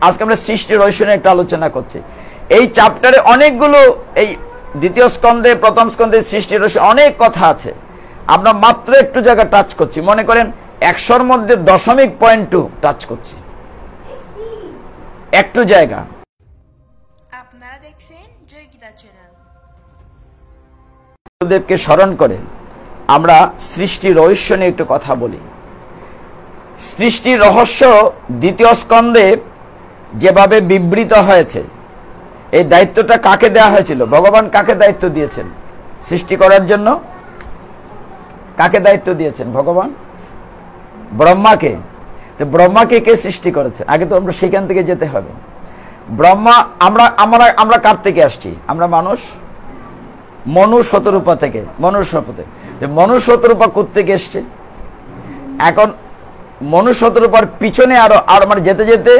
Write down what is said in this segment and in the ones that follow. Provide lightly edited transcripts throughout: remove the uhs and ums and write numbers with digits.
আজকে আমরা সৃষ্টি রহস্য নিয়ে একটা আলোচনা করছি। এই চ্যাপ্টারে অনেকগুলো, এই দ্বিতীয় স্কন্ধে প্রথম স্কন্ধে সৃষ্টি রহস্য অনেক কথা আছে। আমরা মাত্র একটু জায়গা টাচ করছি, মনে করেন 100-র মধ্যে 0.2 টাচ করছি, একটু জায়গা। আপনারা দেখছেন জয় গীতা চ্যানেল। দেবকে স্মরণ করে আমরা সৃষ্টি রহস্য নিয়ে একটু কথা বলি। সৃষ্টি রহস্য দ্বিতীয় স্কন্ধে যেভাবে বিবৃত হয়েছে, এই দায়িত্বটা কাকে দেওয়া হয়েছিল? ভগবান কাকে দায়িত্ব দিয়েছেন সৃষ্টি করার জন্য? কাকে দায়িত্ব দিয়েছেন ভগবান? ব্রহ্মাকে। ব্রহ্মাকে কে সৃষ্টি করেছে? আগে তো আমরা সেখান থেকে যেতে হবে। ব্রহ্মা, আমরা কার থেকে আসছি? আমরা মানুষ, মনু শতরূপা থেকে। মনু শতরূপা কোত্থেকে এসছে? এখন মনু শতরূপার পিছনে আরো মানে যেতে যেতে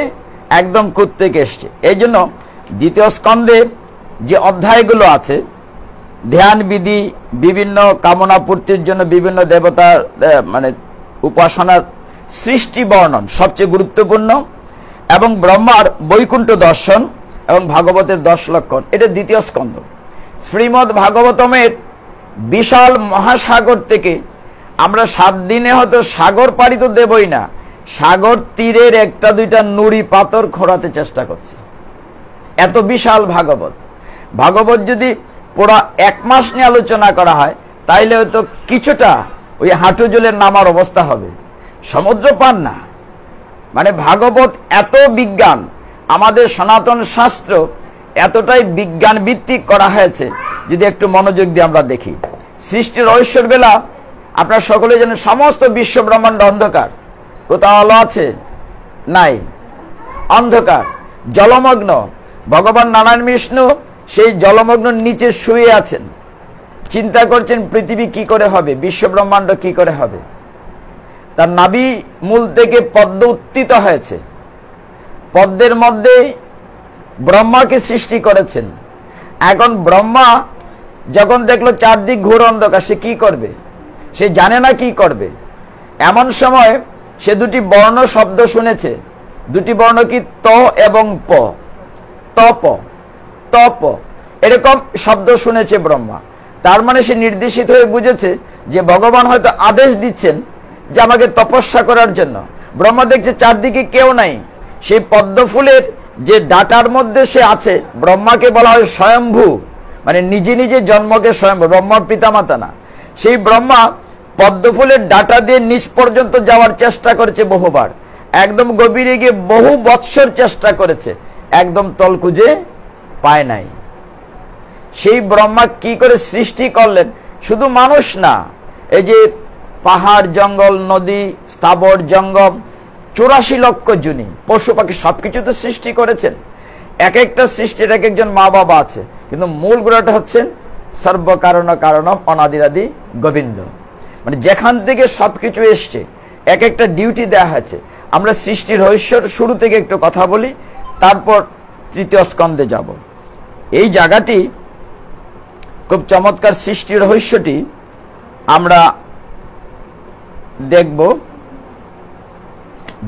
একদম কোত্থেকে এসছে। এই জন্য দ্বিতীয় স্কন্ধে যে অধ্যায়গুলো আছে, ধ্যান বিধি, বিভিন্ন কামনা পূর্তির জন্য বিভিন্ন দেবতার মানে উপাসনার সৃষ্টি বর্ণন সবচেয়ে গুরুত্বপূর্ণ, এবং ব্রহ্মার বৈকুণ্ঠ দর্শন এবং ভাগবতের 10 লক্ষণ, এটা দ্বিতীয় স্কন্ধ। শ্রীমদ্ ভাগবতমের বিশাল মহাসাগর থেকে আমরা 7 দিনে হয়তো সাগর পাড়ি তো দেবই না, সাগর তীরের একটা দুইটা নুড়ি পাথর খোঁড়াতে চেষ্টা করছি। এত বিশাল ভাগবত। ভাগবত যদি পুরো 1 মাস নিয়ে আলোচনা করা হয়, তাইলে হয়তো কিছুটা ওই হাঁটু জলের নামার অবস্থা হবে, সমুদ্র পান না। মানে ভাগবত এত বিজ্ঞান, আমাদের সনাতন শাস্ত্র এতটাই বিজ্ঞান ভিত্তিক করা হয়েছে। যদি একটু মনোযোগ দিয়ে আমরা দেখি সৃষ্টির রহস্যের বেলা, আপনারা সকলে জানেন সমস্ত বিশ্ব ব্রহ্মাণ্ড অন্ধকার, কোথাও আলো আছে? নাই, অন্ধকার, জলমগ্ন। ভগবান নারায়ণ বিষ্ণু সেই জলমগ্ন নিচে শুয়ে আছেন, চিন্তা করছেন পৃথিবী কি করে হবে, বিশ্ব ব্রহ্মাণ্ড কি করে হবে। তার নাভি মূল থেকে পদ্ম উত্থিত হয়েছে, পদ্মের মধ্যে ব্রহ্মাকে সৃষ্টি করেছেন। এখন ব্রহ্মা যখন দেখলো চারদিক ঘোর অন্ধকার, সে কি করবে? সে জানে না কি করবে। এমন সময় সে দুটি বর্ণ শব্দ শুনেছে। দুটি বর্ণ কি? ত এবং প। তপ, তপ, এরকম শব্দ শুনেছে ব্রহ্মা। তার মানে সে নির্দেশিত হয়ে বুঝেছে যে ভগবান হয়তো আদেশ দিচ্ছেন যে আমাকে তপস্যা করার জন্য। ব্রহ্মা দেখছে চারদিকে কেউ নাই, সেই পদ্ম ফুলের যে ডাটার মধ্যে সে আছে। ব্রহ্মাকে বলা হয় স্বয়ম্ভু, মানে নিজে নিজে জন্মকে স্বয়ম্ভু, ব্রহ্মার পিতামাতা না। সেই ব্রহ্মা পদ্মফুলের ডাটা দিয়ে নিচ পর্যন্ত যাওয়ার চেষ্টা করেছে বহুবার, একদম গভীরে গিয়ে বহু বৎসর চেষ্টা করেছে, একদম তল খুঁজে পায় নাই। সেই ব্রহ্মা কি করে সৃষ্টি করলেন? শুধু মানুষ না, এই যে পাহাড়, জঙ্গল, নদী, স্থাবর জঙ্গম, 84 লক্ষ জুনি, পশু পাখি সবকিছু তো সৃষ্টি করেছেন। এক একটা সৃষ্টির এক একজন মা বাবা আছে, কিন্তু মূল গোড়াটা হচ্ছেন সর্বকারণ কারণম অনাদিরাদি গোবিন্দ। মানে যেখান থেকে সবকিছু এসছে, এক একটা ডিউটি দেওয়া হয়েছে। আমরা সৃষ্টির রহস্যর শুরু থেকে একটু কথা বলি, তারপর তৃতীয় স্কন্ধে যাব। এই জায়গাটি খুব চমৎকার। সৃষ্টির রহস্যটি আমরা দেখব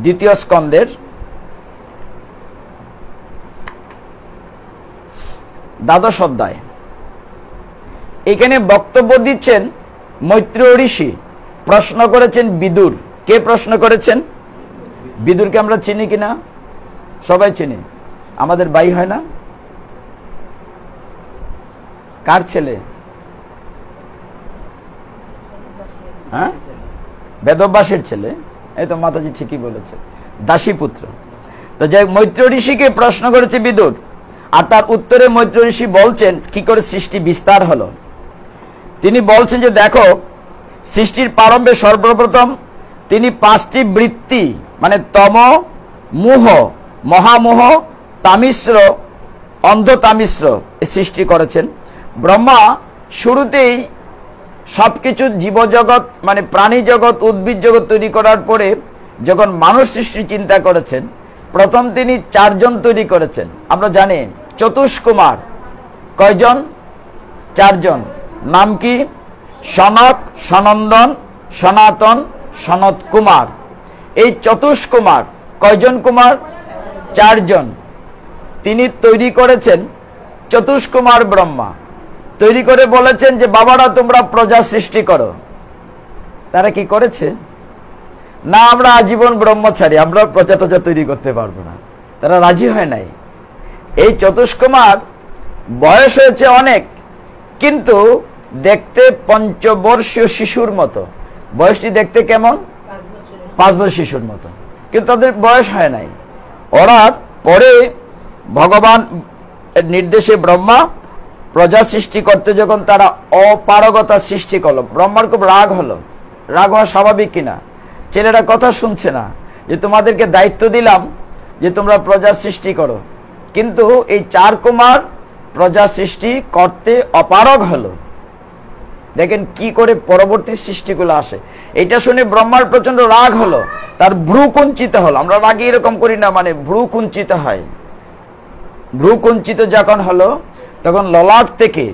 দ্বিতীয় স্কন্ধের দ্বাদশ অধ্যায়। এখানে বক্তব্য দিচ্ছেন মৈত্রেয় ঋষি। প্রশ্ন করেছেন বিদুর। কে প্রশ্ন করেছেন? বিদুরকে আমরা চিনি কিনা? সবাই চিনি, আমাদের ভাই হয় না? কার ছেলে? হ্যাঁ, বেদব্যাসের ছেলে। এই তো মাতাজি ঠিকই বলেছে, দাসীপুত্র। তো যাই, মৈত্রেয় ঋষিকে প্রশ্ন করেছে বিদুর, আর তার উত্তরে মৈত্রেয় ঋষি বলছেন কি করে সৃষ্টি বিস্তার হলো। তিনি বলছেন যে দেখো, সৃষ্টির প্রারম্ভে সর্বপ্রথম তিনি 5টি বৃত্তি, মানে তম, মোহ, মহামোহ, তামিশ্র, অন্ধ তামিশ্র সৃষ্টি করেছেন। ব্রহ্মা শুরুতেই সবকিছু জীবজগৎ মানে প্রাণী জগৎ, উদ্ভিদ জগৎ তৈরি করার পরে যখন মানুষ সৃষ্টি চিন্তা করেছেন, প্রথম তিনি 4 জন তৈরি করেছেন। আমরা জানি চতুষ্কুমার। কয়জন? 4 জন। নাম কি? সনক, সনন্দন, সনাতন, সনত কুমার। এই চতুষ্কুমার। কয়জন কুমার? চারজন, তিনি তৈরি করেছেন চতুষ্কুমার ব্রহ্মা। তৈরি করে বলেছেন যে বাবারা তোমরা প্রজা সৃষ্টি করো। তারা কি করেছে? না, আমরা আজীবন ব্রহ্মচারী, আমরা প্রজা টজা তৈরি করতে পারবো না। তারা রাজি হয় নাই। এই চতুষ্কুমার বয়স হয়েছে অনেক, কিন্তু দেখতে পঞ্চবর্ষীয় শিশুর মতো। বয়সটি দেখতে কেমন? 5 বছর শিশুর মতো, কিন্তু তাদের বয়স হয় নাই। ওরা পরে ভগবান নির্দেশে ব্রহ্মা প্রজা সৃষ্টি করতে যখন তারা অপারগতা সৃষ্টি করলো, ব্রহ্মার খুব রাগ হলো। রাগ হওয়া স্বাভাবিক কিনা? ছেলেরা কথা শুনছে না, যে তোমাদেরকে দায়িত্ব দিলাম যে তোমরা প্রজা সৃষ্টি করো, কিন্তু এই 4 কুমার প্রজা সৃষ্টি করতে অপারগ হলো। দেখেন কি করে পরবর্তী সৃষ্টিগুলো আসে। এটা শুনে ব্রহ্মার প্রচন্ড রাগ হলো, তার ভ্রু কুঞ্চিত হলো। আমরা রাগে এরকম করি না, মানে ভ্রু কুঞ্চিত হয়। ভ্রু কুঞ্চিত যখন হলো, তখন ললাট থেকে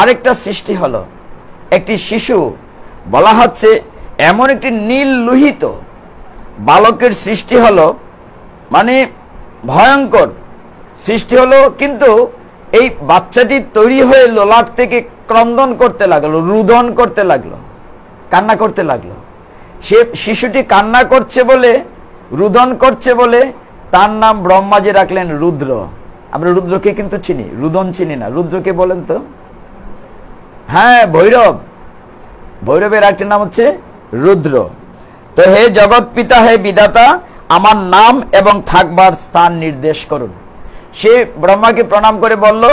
আরেকটা সৃষ্টি হলো, একটি শিশু। বলা হচ্ছে এমন একটি নীল লোহিত বালকের সৃষ্টি হলো, মানে ভয়ঙ্কর সৃষ্টি হলো। কিন্তু এই বাচ্চাটি তৈরি হয়ে ললাট থেকে ক্রন্দন করতে লাগলো, রুদন করতে লাগলো, কান্না করতে লাগলো। সে শিশুটি কান্না করছে বলে, রুদন করছে বলে তার নাম ব্রহ্মাজি রাখলেন রুদ্র। আমরা রুদ্রকে কিন্তু চিনি, রুদন চিনি না। রুদ্রকে বলেন তো? হ্যাঁ, ভৈরব। ভৈরবের একটি নাম হচ্ছে রুদ্র। তো হে জগৎ পিতা, হে বিধাতা, আমার নাম এবং থাকবার স্থান নির্দেশ করুন। সে ব্রহ্মাকে প্রণাম করে বলল,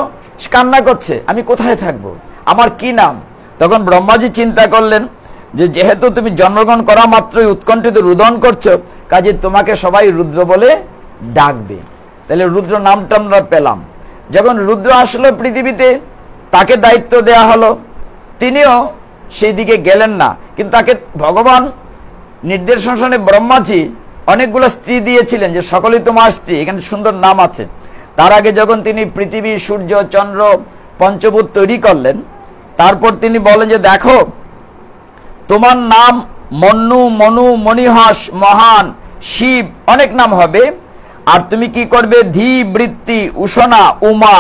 কান্না করছে, আমি কোথায় থাকবো, আমার কি নাম? তখন ব্রহ্মাজি চিন্তা করলেন যে যেহেতু তুমি জন্মগ্রহণ করা মাত্রই উৎকণ্ঠিত রুদন করছো, কাজে তোমাকে সবাই রুদ্র বলে ডাকবে। তাহলে রুদ্র নামটা আমরা পেলাম। যখন রুদ্র আসলো পৃথিবীতে, তাকে দায়িত্ব দেয়া হলো। তিনিও সেই দিকে গেলেন না, কিন্তু তাকে ভগবান নির্দেশনে ব্রহ্মাজি অনেকগুলো স্ত্রী দিয়েছিলেন, যে সকলেই তোমার স্ত্রী। এখানে সুন্দর নাম আছে। তার আগে যখন তিনি পৃথিবী, সূর্য, চন্দ্র, পঞ্চভূত তৈরি করলেন, তারপর তিনি বলেন যে দেখো, তোমার নাম মন্নু, মনু, মণিহাস, মহান, শিব, অনেক নাম হবে। আর তুমি কি করবে? ধী, বৃত্তি, উষণা, উমা,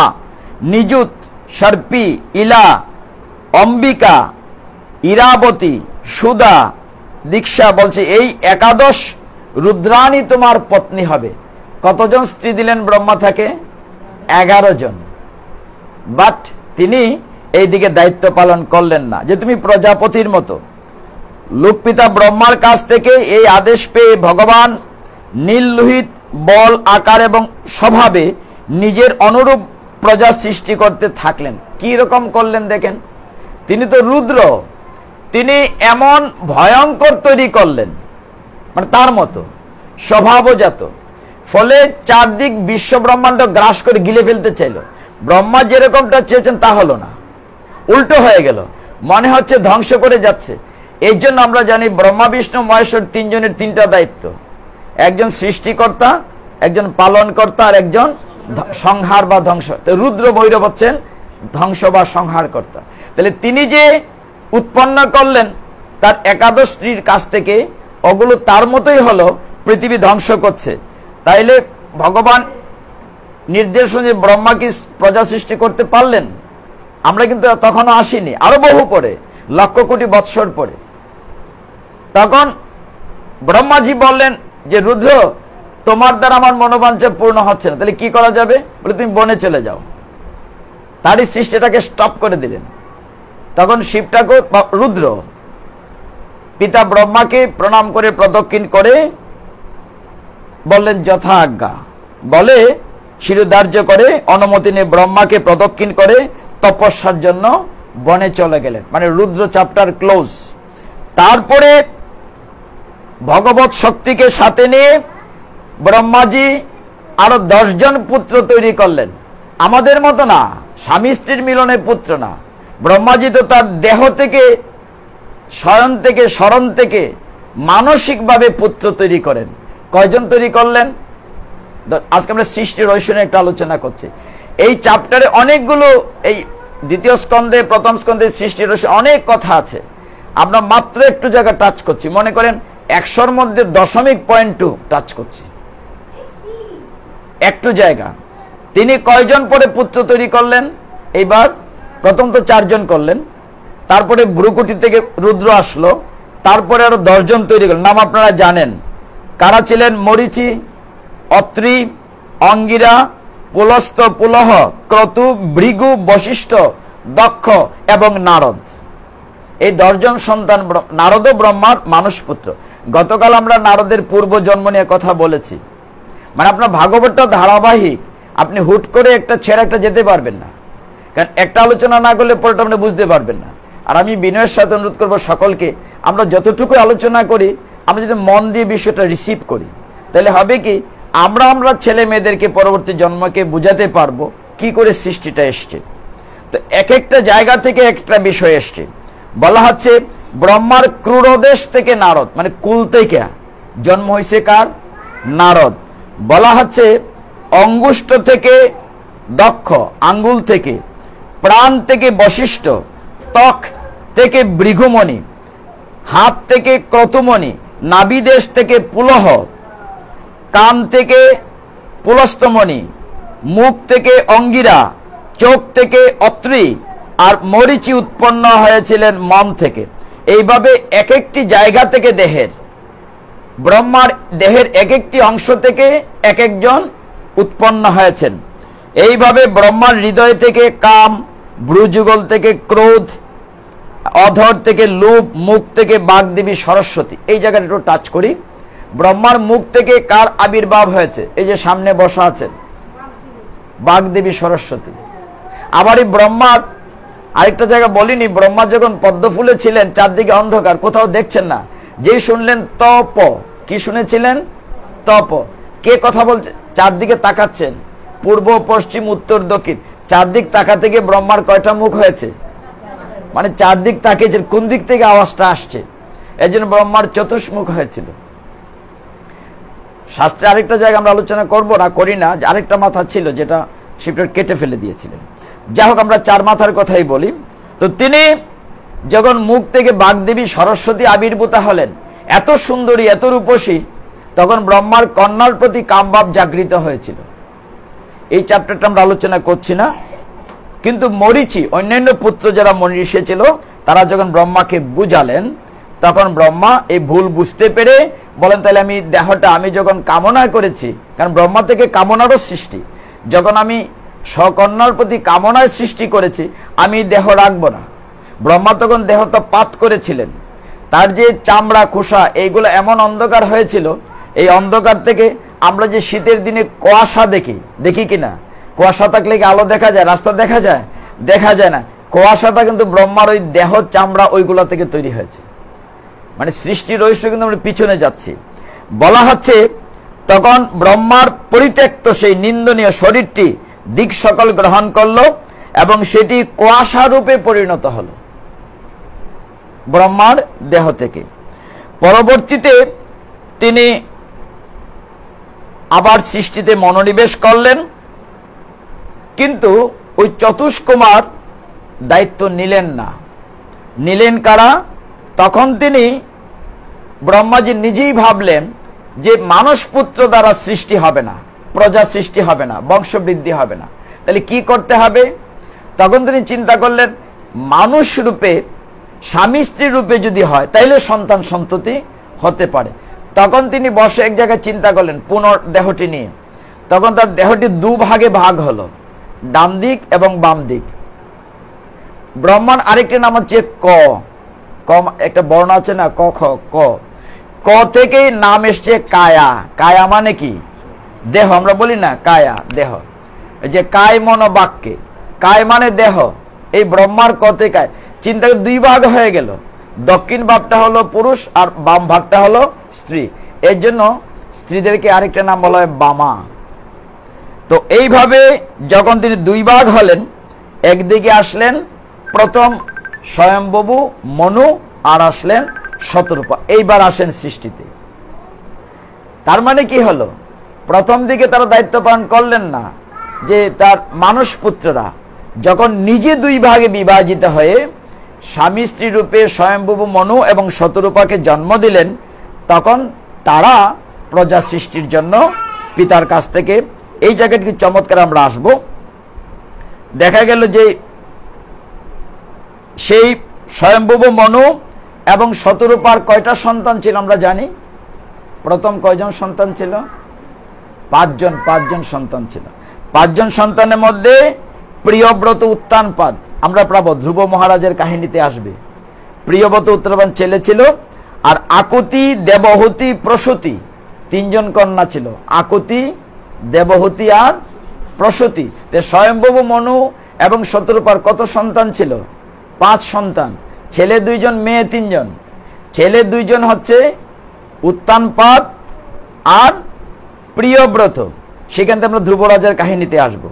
নিযুত, সর্পি, ইলা, অম্বিকা, ইরাবতী, সুদা, দীক্ষা। বলছে এই 11 রুদ্রাণী তোমার পত্নী হবে। কতজন স্ত্রী দিলেন ব্রহ্মা থাকে? 11 জন। বাট তিনি এই দিকে দায়িত্ব পালন করলেন না, যে তুমি প্রজাপতির মতো। লোকপিতা ব্রহ্মার কাছ থেকে এই আদেশ পেয়ে ভগবান নীল লোহিত বল, আকার এবং স্বভাবে নিজের অনুরূপ প্রজা সৃষ্টি করতে থাকলেন। কি রকম করলেন দেখেন। তিনি তো রুদ্র, তিনি এমন ভয়ঙ্কর তৈরি করলেন, মানে তার মতো স্বভাবজাত। ফলে চারদিক বিশ্ব ব্রহ্মাণ্ড গ্রাস করে গিলে ফেলতে চাইল। ব্রহ্মা যেরকমটা চেয়েছেন তা হলো না, উল্টো হয়ে গেল। মনে হচ্ছে ধ্বংস করে যাচ্ছে। এই জন্য আমরা জানি ব্রহ্মা, বিষ্ণু, মহেশ্বর 3 জনের 3টা দায়িত্ব। একজন সৃষ্টিকর্তা, একজন পালনকর্তা, আর একজন সংহার বা ধ্বংস। তো রুদ্র ভৈরব হচ্ছেন ধ্বংস বা সংহার কর্তা। তাহলে তিনি যে উৎপন্ন করলেন তার 11 স্ত্রীর কাছ থেকে, ওগুলো তার মতোই হলো, পৃথিবী ধ্বংস করছে। তাইলে ভগবান নির্দেশনে ব্রহ্মা কি প্রজা সৃষ্টি করতে পারলেন? আমরা কিন্তু তখনও আসিনি, আরো বহু পরে, লক্ষ কোটি বৎসর পরে। তখন ব্রহ্মাজি বললেন যে রুদ্র, তোমার দ্বারা আমার মনোবাঞ্ছা পূর্ণ হচ্ছে না, তাহলে কি করা যাবে? বলে তুমি বনে চলে যাও। তারই সৃষ্টিটাকে স্টপ করে দিলেন। তখন শিব ঠাকুর, রুদ্র পিতা ব্রহ্মাকে প্রণাম করে প্রদক্ষিণ করে বললেন যথা আজ্ঞা, বলে শিরোধার্য করে অনুমতি নিয়ে ব্রহ্মাকে প্রদক্ষিণ করে তপস্যার জন্য বনে চলে গেলেন। মানে রুদ্র চ্যাপ্টার ক্লোজ। তারপরে ভগবত শক্তিকে সাথে নিয়ে ব্রহ্মাজি আরো 10 জন পুত্র তৈরি করলেন। আমাদের মতো না, স্বামী স্ত্রীর মিলনে পুত্র না। ব্রহ্মাজি তো তার দেহ থেকে, শয়ন থেকে, স্মরণ থেকে মানসিকভাবে পুত্র তৈরি করেন। কয়জন তৈরি করলেন? আজকে আমরা সৃষ্টির রহস্য নিয়ে একটা আলোচনা করছি। এই চ্যাপ্টারে অনেকগুলো, এই 2য় স্কন্ধে, 1ম স্কন্ধে সৃষ্টির রহস্য অনেক কথা আছে। আমরা মাত্র একটু জায়গা টাচ করছি। মনে করেন 100-র মধ্যে 0.2 টাচ করছি। একটু জায়গা। তিনি কয়জন পরে পুত্র তৈরি করলেন? এইবার প্রথম তো 4 জন করলেন, তারপরে ভ্রুকুটি থেকে রুদ্র আসলো, তারপরে আরো 10 জন তৈরি করলেন। নাম আপনারা জানেন, কারা ছিলেন? মরীচি, অত্রি, অঙ্গিরা, পুলস্ত, পুলহ, ক্রতু, ভৃগু, বশিষ্ঠ, দক্ষ এবং নারদ। এই 10 জন সন্তান। নারদ ব্রহ্মার মানুষ পুত্র। গতকাল আমরা নারদের পূর্ব জন্ম নিয়ে কথা বলেছি। মানে আপনার ভাগবতটা ধারাবাহিক, আপনি হুট করে একটা ছেড়ে একটা যেতে পারবেন না, কারণ একটা আলোচনা না করলে পরেটা আপনি বুঝতে পারবেন না। আর আমি বিনয়ের সাথে অনুরোধ করবো সকলকে, আমরা যতটুকু আলোচনা করি আমরা যদি মন দিয়ে বিষয়টা রিসিভ করি, তাহলে হবে কি, আমরা ছেলে মেয়েদেরকে পরবর্তী জন্মকে বুঝাতে পারবো কি করে সৃষ্টিটা এসছে। তো এক একটা জায়গা থেকে একটা বিষয় এসছে। বলা হচ্ছে ব্রহ্মার ক্রুরদেশ থেকে নারদ, মানে কুল থেকে জন্ম হয়েছে কার? নারদ। বলা হচ্ছে অঙ্গুষ্ঠ থেকে দক্ষ, আঙ্গুল থেকে, প্রাণ থেকে বশিষ্ঠ, ত্বক থেকে ভৃগুমণি, হাত থেকে ক্রতুমণি, নাভিদেশ থেকে পুলহ, কান থেকে পুলস্তমণি, মুখ থেকে অঙ্গিরা, চোখ থেকে অত্রি, আর মরীচি উৎপন্ন হয়েছিলেন মন থেকে। এইভাবে এক একটি জায়গা থেকে দেহের, ব্রহ্মার দেহের এক একটি অংশ থেকে এক একজন উৎপন্ন হয়েছেন। এইভাবে ব্রহ্মার হৃদয় থেকে কাম, ভ্রুযুগল থেকে ক্রোধ, অধর থেকে লোভ, মুখ থেকে বাগদেবী সরস্বতী। এই জায়গাটা একটু টাচ করি। ব্রহ্মার মুখ থেকে কার আবির্ভাব হয়েছে? এই যে সামনে বসা আছেন, বাগদেবী সরস্বতী। আবার এই ব্রহ্মার আরেকটা জায়গা বলিনি, ব্রহ্মা যখন পদ্ম ফুলে ছিলেন, চারদিকে অন্ধকার, কোথাও দেখছেন না, যেই শুনলেন তপ, কি শুনেছিলেন? তপ। কে কথা বলছে? চারদিকে তাকাচ্ছেন, পূর্ব, পশ্চিম, উত্তর, দক্ষিণ, চারদিক তাকা থেকে ব্রহ্মার কয়টা মুখ হয়েছে? মানে চারদিক তাকিয়েছেন কোন দিক থেকে আওয়াজটা আসছে, এই জন্য ব্রহ্মার চতুষ্মুখ হয়েছিল। শাস্ত্রে আরেকটা জায়গা আমরা আলোচনা করবো না, করি না, আরেকটা মাথা ছিল যেটা শিবটা কেটে ফেলে দিয়েছিলেন। যাই হোক, আমরা 4 মাথার কথাই বলি। তো তিনি যখন মুখ থেকে বাগদেবী সরস্বতী আবির্ভূতা হলেন, এত সুন্দরী, এত রূপসী, তখন ব্রহ্মার কন্যার প্রতি কামভাব জাগৃত হয়েছিল। এই চ্যাপ্টারটা আমরা আলোচনা করছি না, কিন্তু মরীচি, অন্যান্য পুত্র যারা মনীষী ছিল, তারা যখন ব্রহ্মাকে বুঝালেন, তখন ব্রহ্মা এই ভুল বুঝতে পেরে বলেন, তাহলে আমি দেহটা আমি যখন কামনা করেছি, কারণ ব্রহ্মা থেকে কামনারও সৃষ্টি, যখন আমি সকন্যার প্রতি কামনায় সৃষ্টি করেছি, আমি দেহ রাখবো না। ব্রহ্মা তখন দেহটা পাত করেছিলেন, তার যে চামড়া, খোসা, এইগুলো এমন অন্ধকার হয়েছিল, এই অন্ধকার থেকে আমরা যে শীতের দিনে কুয়াশা দেখি কিনা, কুয়াশা থাকলে কি আলো দেখা যায়? রাস্তা দেখা যায়? দেখা যায় না। কুয়াশাটা কিন্তু ব্রহ্মার ওই দেহ, চামড়া, ওইগুলা থেকে তৈরি হয়েছে। মানে সৃষ্টির রহস্য কিন্তু আমরা পিছনে যাচ্ছি। বলা হচ্ছে তখন ব্রহ্মার পরিত্যক্ত সেই নিন্দনীয় শরীরটি দিক সকল গ্রহণ করলো এবং সেটি কুয়াশা রূপে পরিণত হলো ব্রহ্মার দেহ থেকে। পরবর্তীতে তিনি আবার সৃষ্টিতে মনোনিবেশ করলেন, কিন্তু ওই চতুষ্কুমার দায়িত্ব নিলেন না। নিলেন কারা? তখন তিনি ব্রহ্মাজি নিজেই ভাবলেন যে মানুষ পুত্র দ্বারা সৃষ্টি হবে না, প্রজা সৃষ্টি হবে না, বংশবৃদ্ধি হবে না, তাহলে কি করতে হবে? তখন তিনি চিন্তা করলেন, মানুষ রূপে, স্বামী স্ত্রী রূপে যদি হয়, তাইলে সন্তান সন্ততি হতে পারে। তখন তিনি বসে এক জায়গায় চিন্তা করলেন পুনর দেহটি নিয়ে। তখন তার দেহটি 2 ভাগে ভাগ হলো, ডান দিক এবং বাম দিক। ব্রহ্মার আরেকটি নাম হচ্ছে ক, একটা বর্ণ আছে না, ক খ, ক, ক থেকেই নাম এসছে কায়া। কায়া মানে কি? দেহ। আমরা বলি না কায়া, দেহ। যে কায় মন বাক্যে, কায় মানে দেহ। এই ব্রহ্মার ক থেকে চিন্তা 2 ভাগ হয়ে গেল, দক্ষিণ ভাগটা হলো পুরুষ আর বাম ভাগটা হলো স্ত্রী। এর জন্য স্ত্রীদেরকে আরেকটা নাম বলা হয় বামা। তো এইভাবে যখন তিনি 2 ভাগ হলেন, একদিকে আসলেন প্রথম স্বয়ম্ভবু মনু, আর আসলেন শতরূপা। এইবার আসেন সৃষ্টিতে। তার মানে কি হলো? প্রথম দিকে তারা দায়িত্ব পালন করলেন না, যে তার মানুষ পুত্ররা যখন নিজে 2 ভাগে বিভাজিত হয়ে স্বামী স্ত্রী রূপে স্বয়ম্ভবু মনু এবং শতরূপাকে জন্ম দিলেন, তখন তারা প্রজা সৃষ্টির জন্য পিতার কাছ থেকে এই জায়গাটি কি চমৎকার, আমরা আসব। দেখা গেল যে সেই স্বয়ম্ভুব মনু এবং শতরূপার কয়টা সন্তান ছিল আমরা জানি? প্রথম কয়জন সন্তান ছিল? পাঁচজন সন্তান ছিল। 5 জন সন্তানের মধ্যে প্রিয়ব্রত উত্তানপাদ আমরা পাবো, ধ্রুব মহারাজের কাহিনীতে আসবে। প্রিয়ব্রত উত্তানপাদ ছেলে ছিল, আর আকুতি, দেবহূতি, প্রসূতি 3 জন কন্যা ছিল। আকুতি, দেবহূতি আর প্রসূতি। স্বয়ম্ভুব মনু এবং শতরূপার কত সন্তান ছিল? 5 সন্তান। ছেলে 2 জন, মেয়ে 3 জন। ছেলে 2 জন হচ্ছে উত্তানপাদ আর প্রিয়ব্রত, সেখান থেকে আমরা ধ্রুবরাজের কাহিনীতে আসব।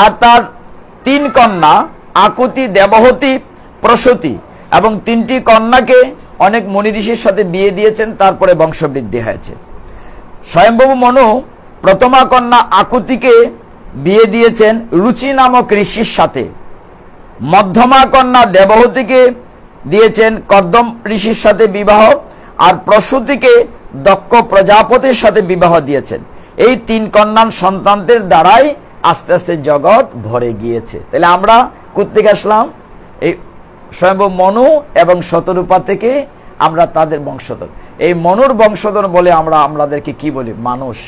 আর তার 3 কন্যা আকুতি, দেবহূতি, প্রসূতি, এবং 3টি কন্যাকে অনেক মুনি ঋষির সাথে বিয়ে দিয়েছেন, তারপরে বংশবৃদ্ধি হয়েছে। স্বয়ম্ভুব মনু প্রথমা কন্যা আকুতিকে বিয়ে দিয়েছেন রুচি নামক ঋষির সাথে। মধ্যমা কন্যা দেবহূতিকে দিয়েছেন কর্দম ঋষির সাথে বিবাহ, আর প্রসূতিকে দক্ষ প্রজাপতির সাথে বিবাহ দিয়েছেন। এই 3 কন্যার সন্তানদের দ্বারাই আস্তে আস্তে জগৎ ভরে গিয়েছে। তাহলে আমরা কোত্থেকে আসলাম? এই স্বয়ম্ভুব মনু এবং শতরূপা থেকে আমরা তাদের বংশধর। এই মনুর বংশধর বলে আমরা আমাদেরকে কি বলি? মানুষ।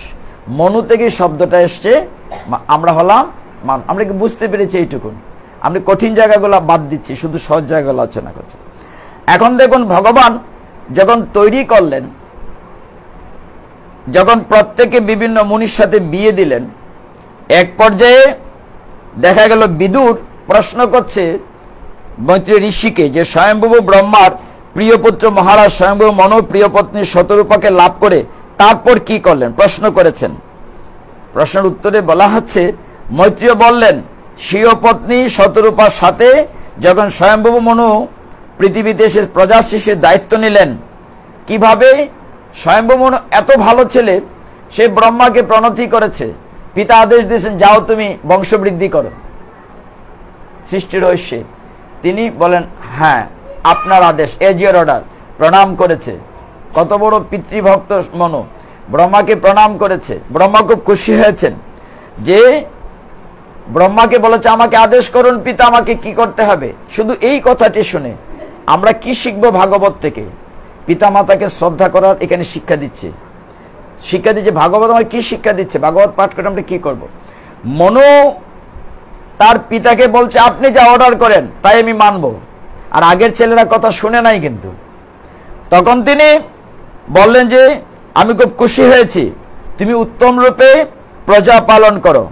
মনু থেকে শব্দটা এসছে, আমরা হলাম মানুষ। আমরা কি বুঝতে পেরেছি এইটুকুন? আমি কঠিন জায়গাগুলো বাদ দিচ্ছি, শুধু সহজ জায়গাগুলো আলোচনা করছি। এখন দেখুন, ভগবান যখন তৈরি করলেন, যখন প্রত্যেকে বিভিন্ন মুনির সাথে বিয়ে দিলেন, এক পর্যায়ে দেখা গেল বিদুর প্রশ্ন করছে মৈত্রী ঋষিকে যে স্বয়ম্ভুব ব্রহ্মার প্রিয় পুত্র মহারাজ স্বয়ম্ভুব মনু প্রিয় পত্নী শতরূপাকে লাভ করে তারপর কি করলেন প্রশ্ন করেছেন। প্রশ্নের উত্তরে বলা হচ্ছে, মৈত্রীয় বললেন, স্বীয় পত্নী শতরূপার সাথে যখন স্বয়ম্ভুব মনু পৃথিবীতে এসে প্রজা সৃষ্টির দায়িত্ব নিলেন, কিভাবে? স্বয়ম্ভুব মনু এত ভালো ছেলে, সে ব্রহ্মাকে প্রণতি করেছে। পিতা আদেশ দিয়েছেন, যাও তুমি বংশবৃদ্ধি করো সৃষ্টির রহস্যে। তিনি বলেন, হ্যাঁ আপনার আদেশ, এজ ইওর অর্ডার। প্রণাম করেছে। কত বড় পিতৃভক্ত মনু, ব্রহ্মাকে প্রণাম করেছে। ব্রহ্মা খুব খুশি হয়েছেন যে ব্রহ্মাকে বলেছে, আমাকে আদেশ করুন পিতা, আমাকে কি করতে হবে। শুধু এই কথাটি শুনে আমরা কি শিখবো ভাগবত থেকে? পিতা মাতাকে শ্রদ্ধা করার এখানে শিক্ষা দিচ্ছে। ভাগবত আমার কি শিক্ষা দিচ্ছে? ভাগবত পাঠ করে আমরা কি করব? মনু তার পিতাকে বলছে, আপনি যা অর্ডার করেন তাই আমি মানব। আর আগের ছেলেরা কথা শুনে নাই কিন্তু। তখন তিনি বললেন যে, আমি খুব খুশি হয়েছি, তুমি উত্তম রূপে প্রজা পালন করো।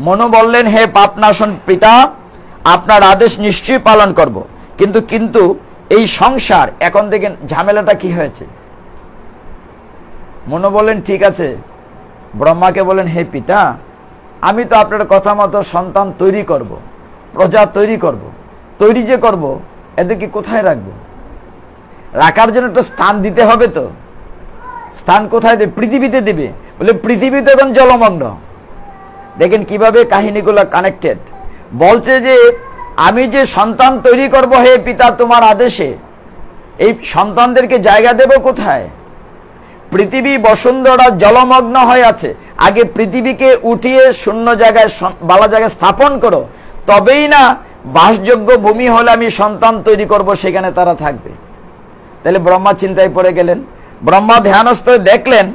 মনু বললেন, হে পাপনাশন পিতা, আপনার আদেশ নিশ্চয়ই পালন করব। কিন্তু এই সংসার এখন দেখেন ঝামেলাটা কি হয়েছে। মনু বললেন, ঠিক আছে। ব্রহ্মাকে বলেন, হে পিতা, আমি তো আপনার কথা মতো সন্তান তৈরি করব, প্রজা তৈরি করব। তৈরি যে করব, এদেরকে কোথায় রাখবো? রাখার জন্য একটা স্থান দিতে হবে তো। স্থান কোথায় দেবে? পৃথিবীতে দেবে। বলে পৃথিবীতে এখন জলমগ্ন। দেখেন কিভাবে কাহিনীগুলো কানেক্টেড। বলছে যে, আমি যে সন্তান তৈরি করব হে পিতা তোমার আদেশে, এই সন্তানদেরকে জায়গা দেব কোথায়? পৃথিবী বসুন্ধরা জলমগ্ন হয়ে আছে। আগে পৃথিবীকে উঠিয়ে শূন্য জায়গায়, বালা জায়গায় স্থাপন করো, তবেই না বাসযোগ্য ভূমি হলে আমি সন্তান তৈরি করব, সেখানে তারা থাকবে। তাহলে ব্রহ্মা চিন্তায় পড়ে গেলেন। ব্রহ্মা ধ্যানস্থ দেখলেন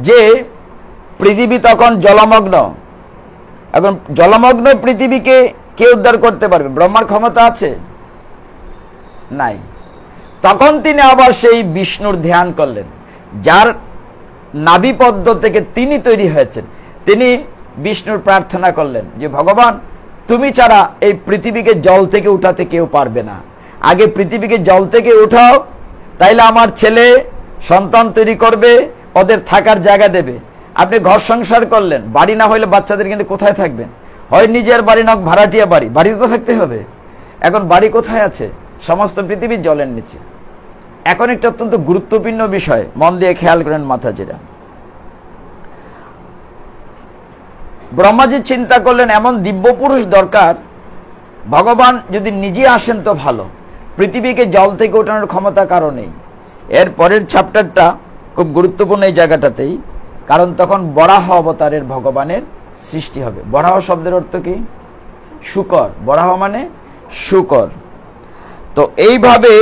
যে পৃথিবী তখন জলমগ্ন। এখন জলমগ্ন পৃথিবীকে কে উদ্ধার করতে পারবে? ব্রহ্মার ক্ষমতা আছে? নাই। তখন তিনি আবার সেই বিষ্ণুর ধ্যান করলেন, যার নাভিপদ্ম থেকে তিনি তৈরি হয়েছেন। তিনি বিষ্ণুর প্রার্থনা করলেন যে, ভগবান তুমি ছাড়া এই পৃথিবীকে জল থেকে উঠাতে কেউ পারবে না। আগে পৃথিবীকে জল থেকে উঠাও, তাইলে আমার ছেলে সন্তান তৈরি করবে, ওদের থাকার জায়গা দেবে। আপনি ঘর সংসার করলেন, বাড়ি না হইলে বাচ্চাদের কিন্তু কোথায় থাকবেন? হয় নিজের বাড়ি, না ভাড়াটিয়া বাড়ি। বাড়িতে তো থাকতে হবে। এখন বাড়ি কোথায় আছে? সমস্ত পৃথিবী জলের নিচে। এখন একটা অত্যন্ত গুরুত্বপূর্ণ বিষয়, মন দিয়ে খেয়াল করেন মাতাজিরা। ব্রহ্মাজি চিন্তা করলেন, এমন দিব্য পুরুষ দরকার, ভগবান যদি নিজে আসেন তো ভালো। পৃথিবীকে জল থেকে ওঠানোর ক্ষমতা কারো নেই। এর পরের চ্যাপ্টারটা খুব গুরুত্বপূর্ণ এই জায়গাটাতেই। কারণ তখন বরাহ অবতারের ভগবানের সৃষ্টি হবে। বরাহ শব্দের অর্থ কি? শূকর। বরাহ মানে শূকর। তো এইভাবে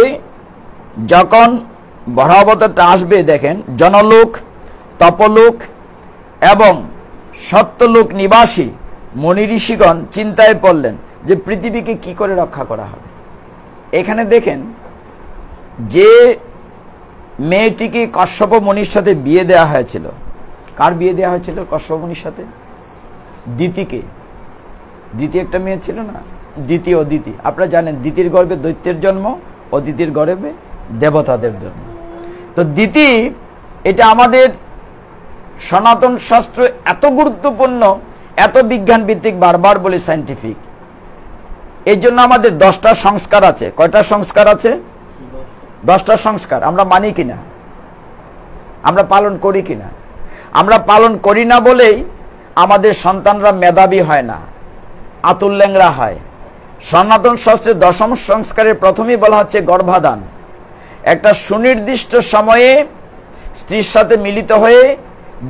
যখন বরাহ অবতারটা আসবে, দেখেন জনলোক, তপলোক এবং সত্যলোক নিবাসী মুনি ঋষিগণ চিন্তায় পড়লেন যে পৃথিবীকে কি করে রক্ষা করা হবে। এখানে দেখেন যে মেয়েটিকে কশ্যপ মুনির সাথে বিয়ে দেওয়া হয়েছিল, কার বিয়ে দেওয়া হয়েছিল কশ্যপ মুনির সাথে? দিতিকে। দিতি একটা মেয়ে ছিল না, দিতি ও দিতি। আপনারা জানেন দিতির গর্ভে দৈত্যের জন্ম, অদিতির গর্ভে দেবতাদের জন্ম। তো দিতি, এটা আমাদের সনাতন শাস্ত্র এত গুরুত্বপূর্ণ, এত বিজ্ঞান ভিত্তিক, বারবার বলি সায়েন্টিফিক। এই জন্য আমাদের 10টা সংস্কার আছে। কয়টা সংস্কার আছে? 10টা সংস্কার। আমরা মানি কিনা? আমরা পালন করি কিনা? আমরা পালন করি না বলেই আমাদের সন্তানরা মেধাবী হয় না, আতুল ল্যাংড়া হয়। সনাতন শাস্ত্রের 10ম সংস্কারের প্রথমেই বলা হচ্ছে গর্ভাধান। একটা সুনির্দিষ্ট সময়ে স্ত্রীর সাথে মিলিত হয়ে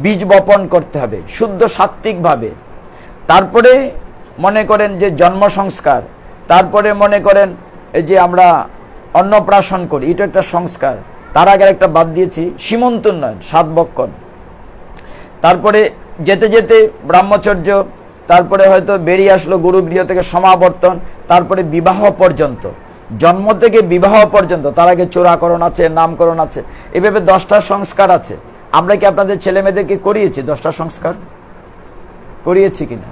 বীজ বপন করতে হবে শুদ্ধ সাত্ত্বিকভাবে। তারপরে মনে করেন যে জন্ম সংস্কার, তারপরে মনে করেন এই যে আমরা অন্নপ্রাশন করি, এটা একটা সংস্কার। তার আগে একটা বাদ দিয়েছি, সীমন্তোন্নয়ন 7 বক্ষণ। তারপরে যেতে যেতে ব্রহ্মচর্য, তারপরে হয়তো বেরিয়ে আসলো গুরুগৃহ থেকে সমাবর্তন, তারপরে বিবাহ পর্যন্ত, জন্ম থেকে বিবাহ পর্যন্ত। তার আগে চূড়াকরণ আছে, নামকরণ আছে, এভাবে 10টা সংস্কার আছে। আমরা কি আপনাদের ছেলে মেয়েদেরকে করিয়েছি 10টা সংস্কার? করিয়েছি কিনা?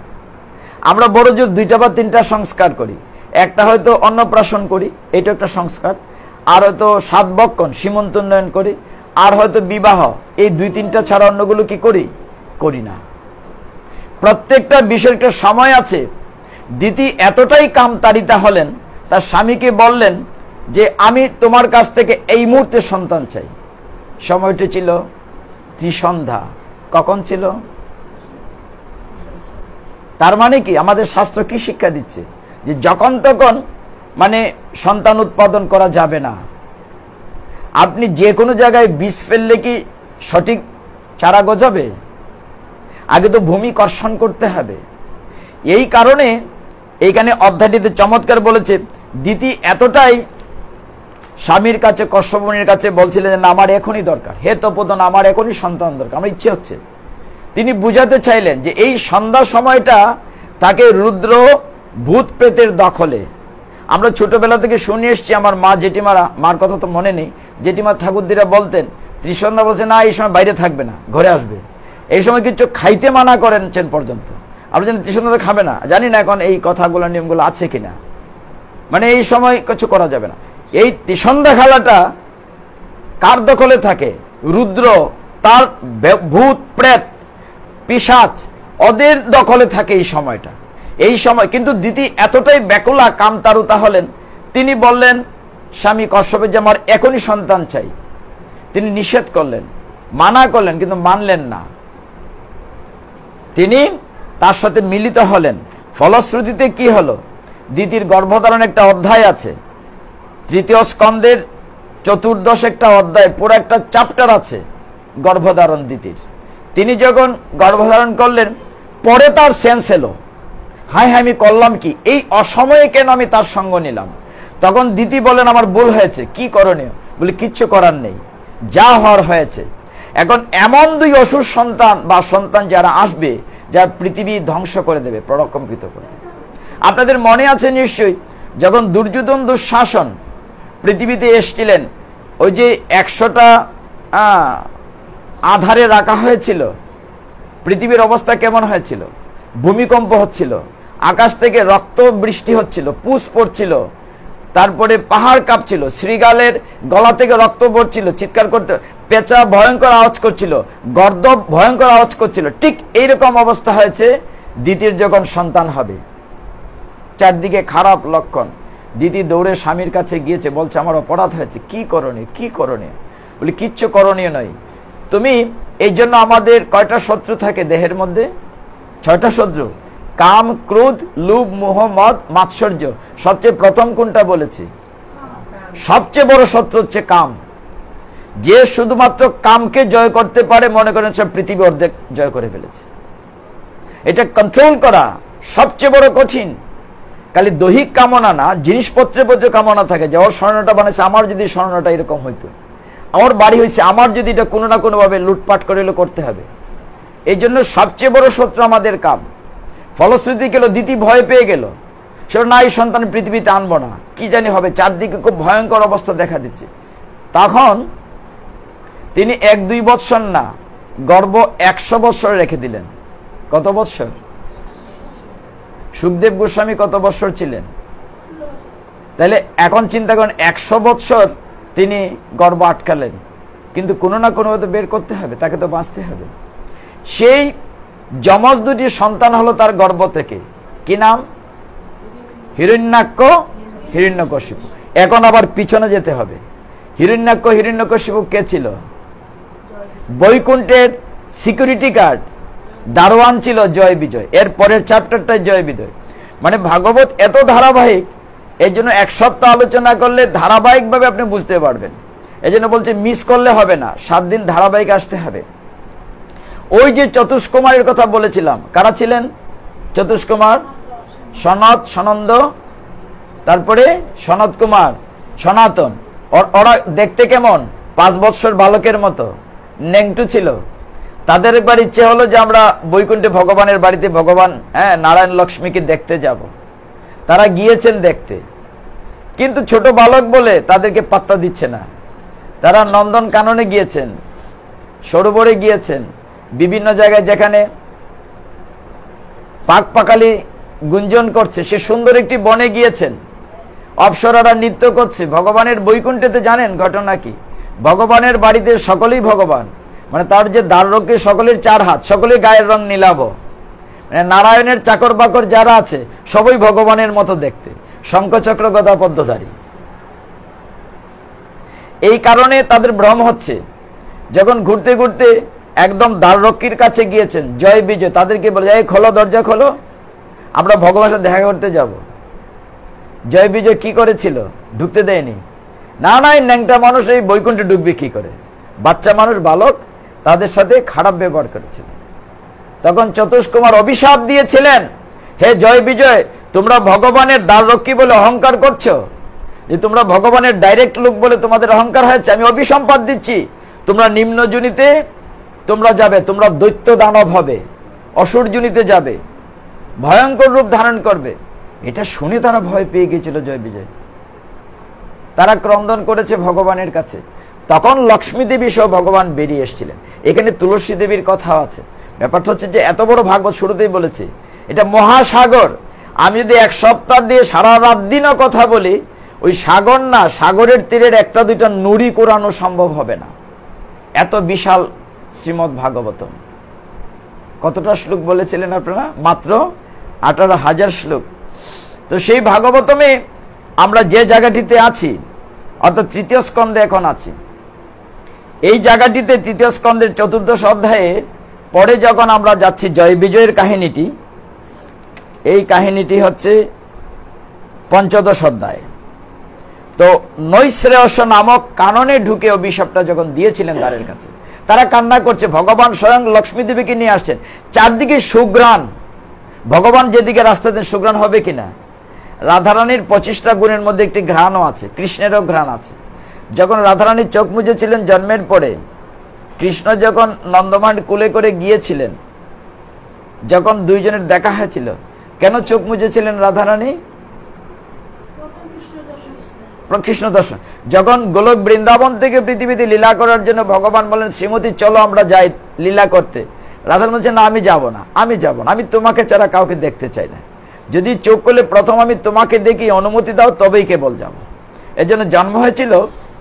আমরা বড় জোর 2টা বা 3টা সংস্কার করি। একটা হয়তো অন্নপ্রাশন করি, এটা একটা সংস্কার। আর হয়তো 7 বক্ষণ সীমন্তোন্নয়ন করি, আর হয়তো বিবাহ। এই 2-3টা ছাড়া অন্যগুলো কি করি? করি না। প্রত্যেকটা বিষয়ের একটা সময় আছে। দিতি এতটাই কামতাড়িতা হলেন, তার স্বামীকে বললেন যে আমি তোমার কাছ থেকে এই মুহূর্তে সন্তান চাই। সময়টি ছিল ত্রিসন্ধ্যা। কখন ছিল? তার মানে কি আমাদের শাস্ত্র কি শিক্ষা দিচ্ছে? যে যখন তখন মানে সন্তান উৎপাদন করা যাবে না। আপনি যে কোনো জায়গায় বীজ ফেললে কি সঠিক চারা গজাবে? আগে তো ভূমি কর্ষণ করতে হবে। এই কারণে এইখানে অধ্যায়টিতে চমৎকার বলেছে, দিতি এতটাই স্বামীর কাছে, কশ্যপ মুনির কাছে বলছিলেন যে আমার এখনই দরকার, হে তপোধন আমার এখনই সন্তান দরকার, আমার ইচ্ছে হচ্ছে। তিনি বুঝাতে চাইলেন যে এই সন্ধ্যা সময়টা তাকে রুদ্র ভূত প্রেতের দখলে। আমরা ছোটবেলা থেকে শুনে এসছি, আমার মা জেঠিমারা, মার কথা তো মনে নেই, জেঠিমা ঠাকুরদিরা বলতেন ত্রিসন্ধ্যা বলছে না এই সময় বাইরে থাকবে না, ঘরে আসবে। এই সময় কিছু খাইতে মানা করেছেন পর্যন্ত। আপনি জানেন ত্রিসন্ধ্যা খাবে না, জানি না এখন এই কথাগুলো নিয়মগুলো আছে কিনা। মানে এই সময় কিছু করা যাবে না। এই ত্রিসন্ধ্যা খেলাটা কার দখলে থাকে? রুদ্র, তার ভূত প্রেত পিশাচ, ওদের দখলে থাকে এই সময়টা। এই সময় কিন্তু দিতি এতটাই ব্যাকুলা কামতারুতা হলেন, তিনি বললেন স্বামী কশ্যপের যে আমার এখনই সন্তান চাই। তিনি নিষেধ করলেন, মানা করলেন, কিন্তু মানলেন না। তিনি তার সাথে মিলিত হলেন। ফলশ্রুতিতে কি হলো? দিতির গর্ভধারণ একটা অধ্যায় আছে, 3য় স্কন্ধের 14 একটা অধ্যায়, পুরো একটা চ্যাপ্টার আছে গর্ভধারণ দিতির। তিনি যখন গর্ভধারণ করলেন, পরে তার সেন্স এলো, হায় হায় আমি করলাম কি, এই অসময়ে কেন আমি তার সঙ্গ নিলাম। তখন দিতি বলেন আমার ভুল হয়েছে, কি করণীয়? বলে কিচ্ছু করার নেই, যা হওয়ার হয়েছে। এখন এমন 2 অসুর সন্তান বা সন্তান যারা আসবে, যা পৃথিবী ধ্বংস করে দেবে, প্রকম্পিত করে। আপনাদের মনে আছে নিশ্চয়ই, যখন দুর্যোধন দুঃশাসন পৃথিবীতে এসেছিলেন, ওই যে 100টা আধারে রাখা হয়েছিল, পৃথিবীর অবস্থা কেমন হয়েছিল? ভূমিকম্প হচ্ছিল, আকাশ থেকে রক্ত বৃষ্টি হচ্ছিল, পুষ পড়ছিল, তারপরে পাহাড় কাঁপছিল, শ্রীগালের গলা থেকে রক্ত পড়ছিল, চিৎকার করতে, পেঁচা ভয়ঙ্কর আওয়াজ করছিল, গর্দভ ভয়ঙ্কর আওয়াজ করছিল। ঠিক এইরকম অবস্থা হয়েছে দিতির যখন সন্তান হবে। চারদিকে খারাপ লক্ষণ। দিতি দৌড়ে স্বামীর কাছে গিয়েছে, বলছে আমার অপরাধ হয়েছে, কি করণীয়, কি করণীয়? বলি কিচ্ছু করণীয় নয়। তুমি এই জন্য আমাদের কয়টা শত্রু থাকে দেহের মধ্যে? 6টা শত্রু। কাম, ক্রোধ, লোভ, মোহ, মদ, মাৎসর্য। সবচেয়ে প্রথম কোনটা বলেছি? সবচেয়ে বড় শত্রু হচ্ছে কাম। যে শুধুমাত্র কামকে জয় করতে পারে, মনে করেন সব পৃথিবী অর্ধেক জয় করে ফেলেছে। এটা কন্ট্রোল করা সবচেয়ে বড় কঠিন। খালি দৈহিক কামনা না, জিনিসপত্রের প্রতি কামনা থাকে যে ওর স্বর্ণটা বানাইছে, আমার যদি স্বর্ণটা এরকম হইতো, আমার বাড়ি হয়েছে, আমার যদি এটা কোনো না কোনোভাবে লুটপাট করে করতে হবে। এই জন্য সবচেয়ে বড় শত্রু আমাদের কাম। ফলশ্রুতি গেল, দিতি ভয় পেয়ে গেল, সেটা না, এই সন্তান পৃথিবীতে আনবো না, কি জানি হবে, চারদিকে খুব ভয়ঙ্কর অবস্থা দেখা দিচ্ছে। তখন তিনি 1-2 বৎসর না, গর্ভ 100 বৎসর রেখে দিলেন। কত বৎসর? সুখদেব গোস্বামী কত বৎসর ছিলেন? তাহলে এখন চিন্তা করেন, 100 বৎসর তিনি গর্ভ আটকালেন, কিন্তু কোনো না কোনো তো বের করতে হবে, তাকে তো বাঁচতে হবে। সেই যমজ 2টি সন্তান হলো তার গর্ভ থেকে। কি নাম? হিরণ্যাক্ষ, হিরণ্যকশিপু। এখন আবার পিছনে যেতে হবে। হিরণ্যাক্ষ, হিরণ্যকশিপু কে ছিল? বৈকুণ্ঠের সিকিউরিটি গার্ড, দারোয়ান ছিল জয় বিজয়। এর পরের চ্যাপ্টারটাই জয় বিজয়। মানে ভাগবত এত ধারাবাহিক, এই জন্য 1 সপ্তাহ আলোচনা করলে ধারাবাহিকভাবে আপনি বুঝতে পারবেন। এই জন্য বলছে মিস করলে হবে না, 7 দিন ধারাবাহিক আসতে হবে। ওই যে চতুষ্কুমারের কথা বলেছিলাম, কারা ছিলেন চতুষ্কুমার? সনত, সনন্দ, তারপরে সনত কুমার, সনাতন। ওরা দেখতে কেমন? 5 বৎসর বালকের মতো, নেংটু ছিল। তাদের একবার ইচ্ছে হলো যে আমরা বৈকুণ্ঠে ভগবানের বাড়িতে ভগবান নারায়ণ লক্ষ্মীকে দেখতে যাব। তারা গিয়েছেন দেখতে, কিন্তু ছোট বালক বলে তাদেরকে পাত্তা দিচ্ছে না। তারা নন্দন কাননে গিয়েছেন, সরোবরে গিয়েছেন, বিভিন্ন জায়গায় যেখানে পাক পাকালি গুঞ্জন করছে, সে সুন্দর একটি বনে গিয়েছেন। অপ্সরারা নৃত্য করছে। ভগবানের বৈকুণ্ঠেতে জানেন ঘটনা কি? ভগবানের বাড়িতে সকলেই ভগবান, মানে তার যে দ্বাররক্ষী সকলের 4 হাত, সকলের গায়ের রং নীলাভ। মানে নারায়ণের চাকর বাকর যারা আছে সবই ভগবানের মতো দেখতে, শঙ্খচক্র গদা পদ্মধারী। এই কারণে তাদের ভ্রম হচ্ছে। যখন ঘুরতে ঘুরতে একদম দ্বাররক্ষীর কাছে গিয়েছেন জয় বিজয়, তাদেরকে বলে, এই খোলো, দরজা খোলো, আমরা ভগবানের সাথে দেখা করতে যাব। জয় বিজয় কি করেছিল? ঢুকতে দেয়নি। না না, এই ন্যাংটা মানুষ এই বৈকুণ্ঠে ঢুকবে কি করে? বাচ্চা মানুষ, বালক, তাদের সাথে খারাপ ব্যবহার করেছিল। তখন চতুষ্কুমার অভিশাপ দিয়েছিলেন, হে জয় বিজয়, তোমরা ভগবানের দ্বাররক্ষী বলে অহংকার করছো, যে তোমরা ভগবানের ডাইরেক্ট লোক বলে তোমাদের অহংকার হয়েছে। আমি অভিসম্পাদ দিচ্ছি, তোমরা নিম্ন জুনিতে তোমরা যাবে, তোমরা দৈত্য দানব হবে, অসুর জুনিতে যাবে, ভয়ঙ্কর রূপ ধারণ করবে। এটা শুনে তারা ভয় পেয়ে গিয়েছিল জয় বিজয়। তারা ক্রন্দন করেছে ভগবানের কাছে। তখন লক্ষ্মী দেবী সহ ভগবান বেরিয়ে এসেছিলেন। এখানে তুলসী দেবীর কথা আছে। ব্যাপারটা হচ্ছে যে এত বড় ভাগবত, শুরুতেই বলেছি এটা মহাসাগর। আমি যদি 1 সপ্তাহ দিয়ে সারা রাত দিনও কথা বলি, ওই সাগর না, সাগরের তীরের 1-2টা নুড়ি কোরানো সম্ভব হবে না। এত বিশাল শ্রীমদ্ ভাগবতম। কতটা শ্লোক বলেছিলেন আপনারা? মাত্র 18,000 শ্লোক। তো সেই ভাগবতমে আমরা যে জায়গাটিতে আছি, অর্থাৎ 3য় স্কন্ধে এখন আছি, এই জায়গাটিতে 3য় স্কন্ধের 14দশ অধ্যায়ে পরে যখন আমরা যাচ্ছি জয় বিজয়ের কাহিনীটি, এই কাহিনীটি হচ্ছে 15দশ অধ্যায়। তো নৈশ্রেয়স নামক কাননে ঢুকে অভিশাপটা যখন দিয়েছিলেন দ্বারের কাছে, তারা কান্না করছে। ভগবান স্বয়ং লক্ষ্মী দেবীকে নিয়ে আসছেন, চারদিকে সুগ্রাণ। ভগবান যেদিকে রাস্তা দেন সুগ্রাণ হবে কিনা? রাধারানীর 25টা গুণের মধ্যে একটি ঘ্রাণও আছে, কৃষ্ণেরও ঘ্রাণ আছে। যখন রাধারানী চোখ মুজেছিলেন জন্মের পরে, কৃষ্ণ যখন নন্দমান কুলে করে গিয়েছিলেন, যখন দুইজনের দেখা হয়েছিল, কেন চোখ মুজেছিলেন রাধারানী? কৃষ্ণ দর্শন। যখন গোলক বৃন্দাবন থেকে পৃথিবীতে লীলা করার জন্য ভগবান বলেন, শ্রীমতী চলো আমরা যাই লীলা করতে, রাধারানী বলছেন, না আমি যাব না, আমি যাব না, আমি তোমাকে ছাড়া কাউকে দেখতে চাই না। যদি চোখ করলে প্রথম আমি তোমাকে দেখি, অনুমতি দাও, তবেই কেবল যাব। এর জন্য জন্ম হয়েছিল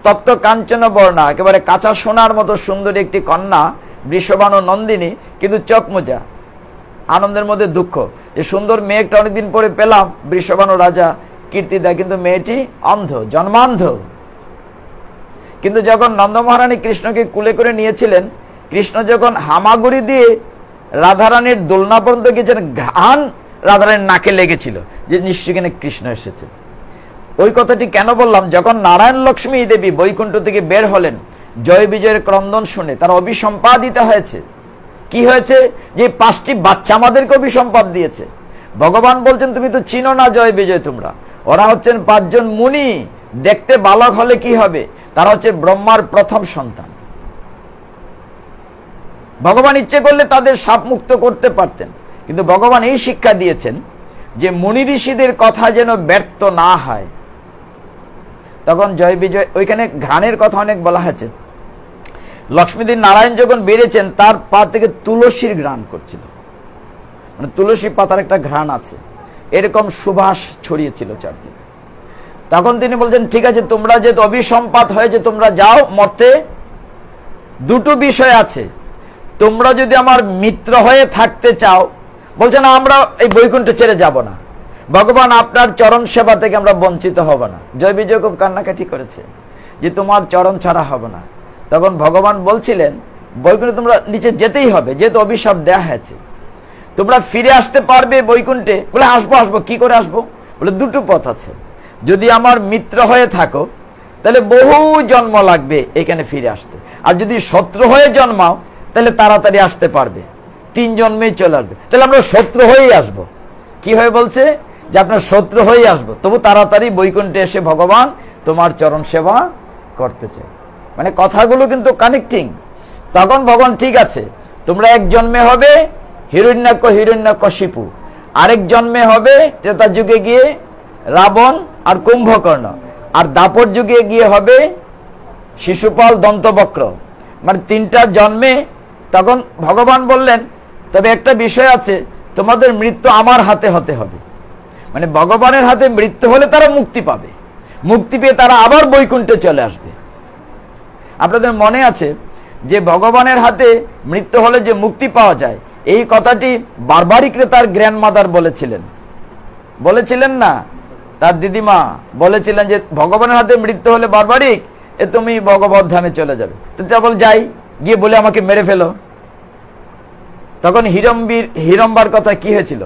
তপ্ত কাঞ্চন বর্ণা, একেবারে কাঁচা সোনার মতো সুন্দরী একটি কন্যা, বৃষভানু নন্দিনী, কিন্তু চোখ মোজা, আনন্দের মধ্যে দুঃখ। যে সুন্দর মেয়েটা অনেকদিন পরে পেলাম, বৃষভানু রাজা কীর্তি দেয়, কিন্তু মেয়েটি অন্ধ, জন্মান্ধ। কিন্তু যখন নন্দ মহারানী কৃষ্ণকে কুলে করে নিয়েছিলেন, কৃষ্ণ যখন হামাগুড়ি দিয়ে রাধারানীর দোলনা পর্যন্ত গিয়েছেন, ঘ্রাণ রাধারানীর নাকে লেগেছিল যে নিশ্চয়ই এখানে কৃষ্ণ এসেছে। ওই কথাটি কেন বললাম? যখন নারায়ণ লক্ষ্মী দেবী বৈকুণ্ঠ থেকে বের হলেন, জয় বিজয়ের ক্রন্দন শুনে তারা অভিসম্পাদিত হয়েছে। কি হয়েছে? যে 5টি বাচ্চা আমাদেরকে অভিসম্পাদ দিয়েছে। ভগবান বলছেন তুমি তো চিনো না জয় বিজয় তোমরা। ওরা হচ্ছেন 5 জন মুনি, দেখতে বালক হলে কি হবে? তারা হচ্ছে ব্রহ্মার প্রথম সন্তান। ভগবান ইচ্ছে করলে তাদের শাপ মুক্ত করতে পারতেন, কিন্তু ভগবান এই শিক্ষা দিয়েছেন যে মুনি ঋষিদের কথা যেন ব্যর্থ না হয়। তখন জয় বিজয়, ওইখানে ঘ্রাণের কথা অনেক বলা হয়েছে। লক্ষ্মীদেব নারায়ণ যখন বেরিয়েছেন তার পা থেকে তুলসীর ঘ্রাণ করছিল, মানে তুলসী পাতার একটা ঘ্রাণ আছে, এরকম সুবাস ছড়িয়েছিল চারদিকে। তখন তিনি বলছেন ঠিক আছে, তোমরা যেহেতু অভিসম্পাত হয়ে যে তোমরা যাও মর্তে, দুটো বিষয় আছে। তোমরা যদি আমার মিত্র হয়ে থাকতে চাও, বলছে না আমরা এই বৈকুণ্ঠ ছেড়ে যাব না, ভগবান আপনার চরণ সেবা থেকে আমরা বঞ্চিত হব না। জয় বিজয় খুব কান্নাকাটি করেছে যে তোমার চরণ ছাড়া হবে না। তখন ভগবান বলছিলেন বৈকুণ্ঠে তোমরা নিচে যেতেই হবে, যেহেতু অভিশাপ দেয়া হয়েছে। তোমরা ফিরে আসতে পারবে বৈকুণ্ঠে? বলে আসবো। আসবো কি করে আসবো? বলে দুটো পথ আছে। যদি আমার মিত্র হয়ে থাকো তাহলে বহু জন্ম লাগবে এখানে ফিরে আসতে, আর যদি শত্রু হয়ে জন্মাও তাহলে তাড়াতাড়ি আসতে পারবে, 3 জন্মেই চলে আসবে। তাহলে আমরা শত্রু হয়েই আসবো। কি হয়ে বলছে? যে আপনার শত্রু হয়েই আসবো, তবু তাড়াতাড়ি বৈকুণ্ঠে এসে ভগবান তোমার চরণ সেবা করতে চাই। মানে কথাগুলো কিন্তু কানেক্টিং। তখন ভগবান ঠিক আছে, তোমরা এক জন্মে হবে হিরণ্যাক্ষ হিরণ্যকশিপু, আরেক জন্মে হবে ত্রেতা যুগে গিয়ে রাবণ আর কুম্ভকর্ণ, আর দাপর যুগে গিয়ে হবে শিশুপাল দন্তবক্র। মানে 3টা জন্মে। তখন ভগবান বললেন তবে একটা বিষয় আছে, তোমাদের মৃত্যু আমার হাতে হতে হবে। মানে ভগবানের হাতে মৃত্যু হলে তারা মুক্তি পাবে, মুক্তি পেয়ে তারা আবার বৈকুণ্ঠে চলে আসবে। আপনাদের মনে আছে যে ভগবানের হাতে মৃত্যু হলে যে মুক্তি পাওয়া যায়, এই কথাটি বারবারিকরে তার গ্র্যান্ডমাদার বলেছিলেন না, তার দিদিমা বলেছিলেন যে ভগবানের হাতে মৃত্যু হলে বারবারিক তুমি ভগবত ধামে চলে যাবে। তো বল যাই, গিয়ে বলে আমাকে মেরে ফেলো। তখন হিরম্বার কথা কি হয়েছিল?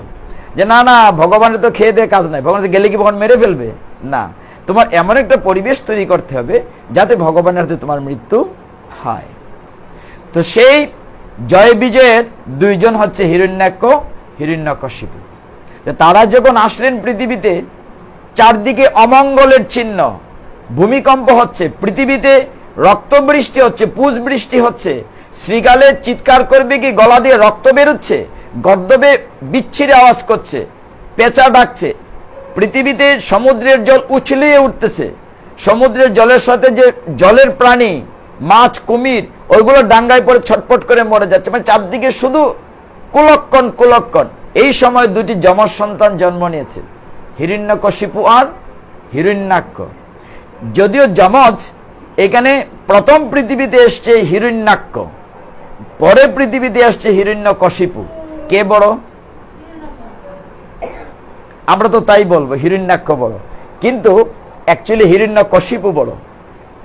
যে না না, ভগবানের তো খেয়ে দিয়ে কাজ নাই, ভগবানের গেলে কি ভগবান মেরে ফেলবে? না, তোমার এমন একটা পরিবেশ তৈরি করতে হবে যাতে ভগবানের হাতে তোমার মৃত্যু হয়। তো সেই জয় বিজয়ের 2 জন হচ্ছে হিরণ্যাক্ষ হিরণ্যকশিপু। তারা যখন আসলেন পৃথিবীতে, চারদিকে অমঙ্গলের চিহ্ন, ভূমিকম্প হচ্ছে, পৃথিবীতে রক্তবৃষ্টি হচ্ছে, পুষ বৃষ্টি হচ্ছে, শ্রীগালে চিৎকার করবে কি গলা দিয়ে রক্ত বেরোচ্ছে, গর্দবে বিচ্ছিরি আওয়াজ করছে, পেঁচা ডাকছে, পৃথিবীতে সমুদ্রের জল উছলিয়ে উঠতেছে, সমুদ্রের জলের সাথে যে জলের প্রাণী মাছ কুমির ওইগুলো ডাঙ্গায় পড়ে ছটপট করে মরে যাচ্ছে। মানে চারদিকে শুধু কুলক্ষণ কুলক্ষণ। এই সময় 2টি যমজ সন্তান জন্ম নিয়েছে, হিরণ্যকশিপু আর হিরণ্যাক্ষ। যদিও যমজ, এখানে প্রথম পৃথিবীতে এসছে হিরণ্যাক্ষ, পরে পৃথিবীতে আসছে হিরণ্যকশিপু। কে বড়? আমরা তো তাই বলবো হিরণ্যাক্ষ বড়, কিন্তু অ্যাকচুয়ালি হিরণ্যকশিপু বড়।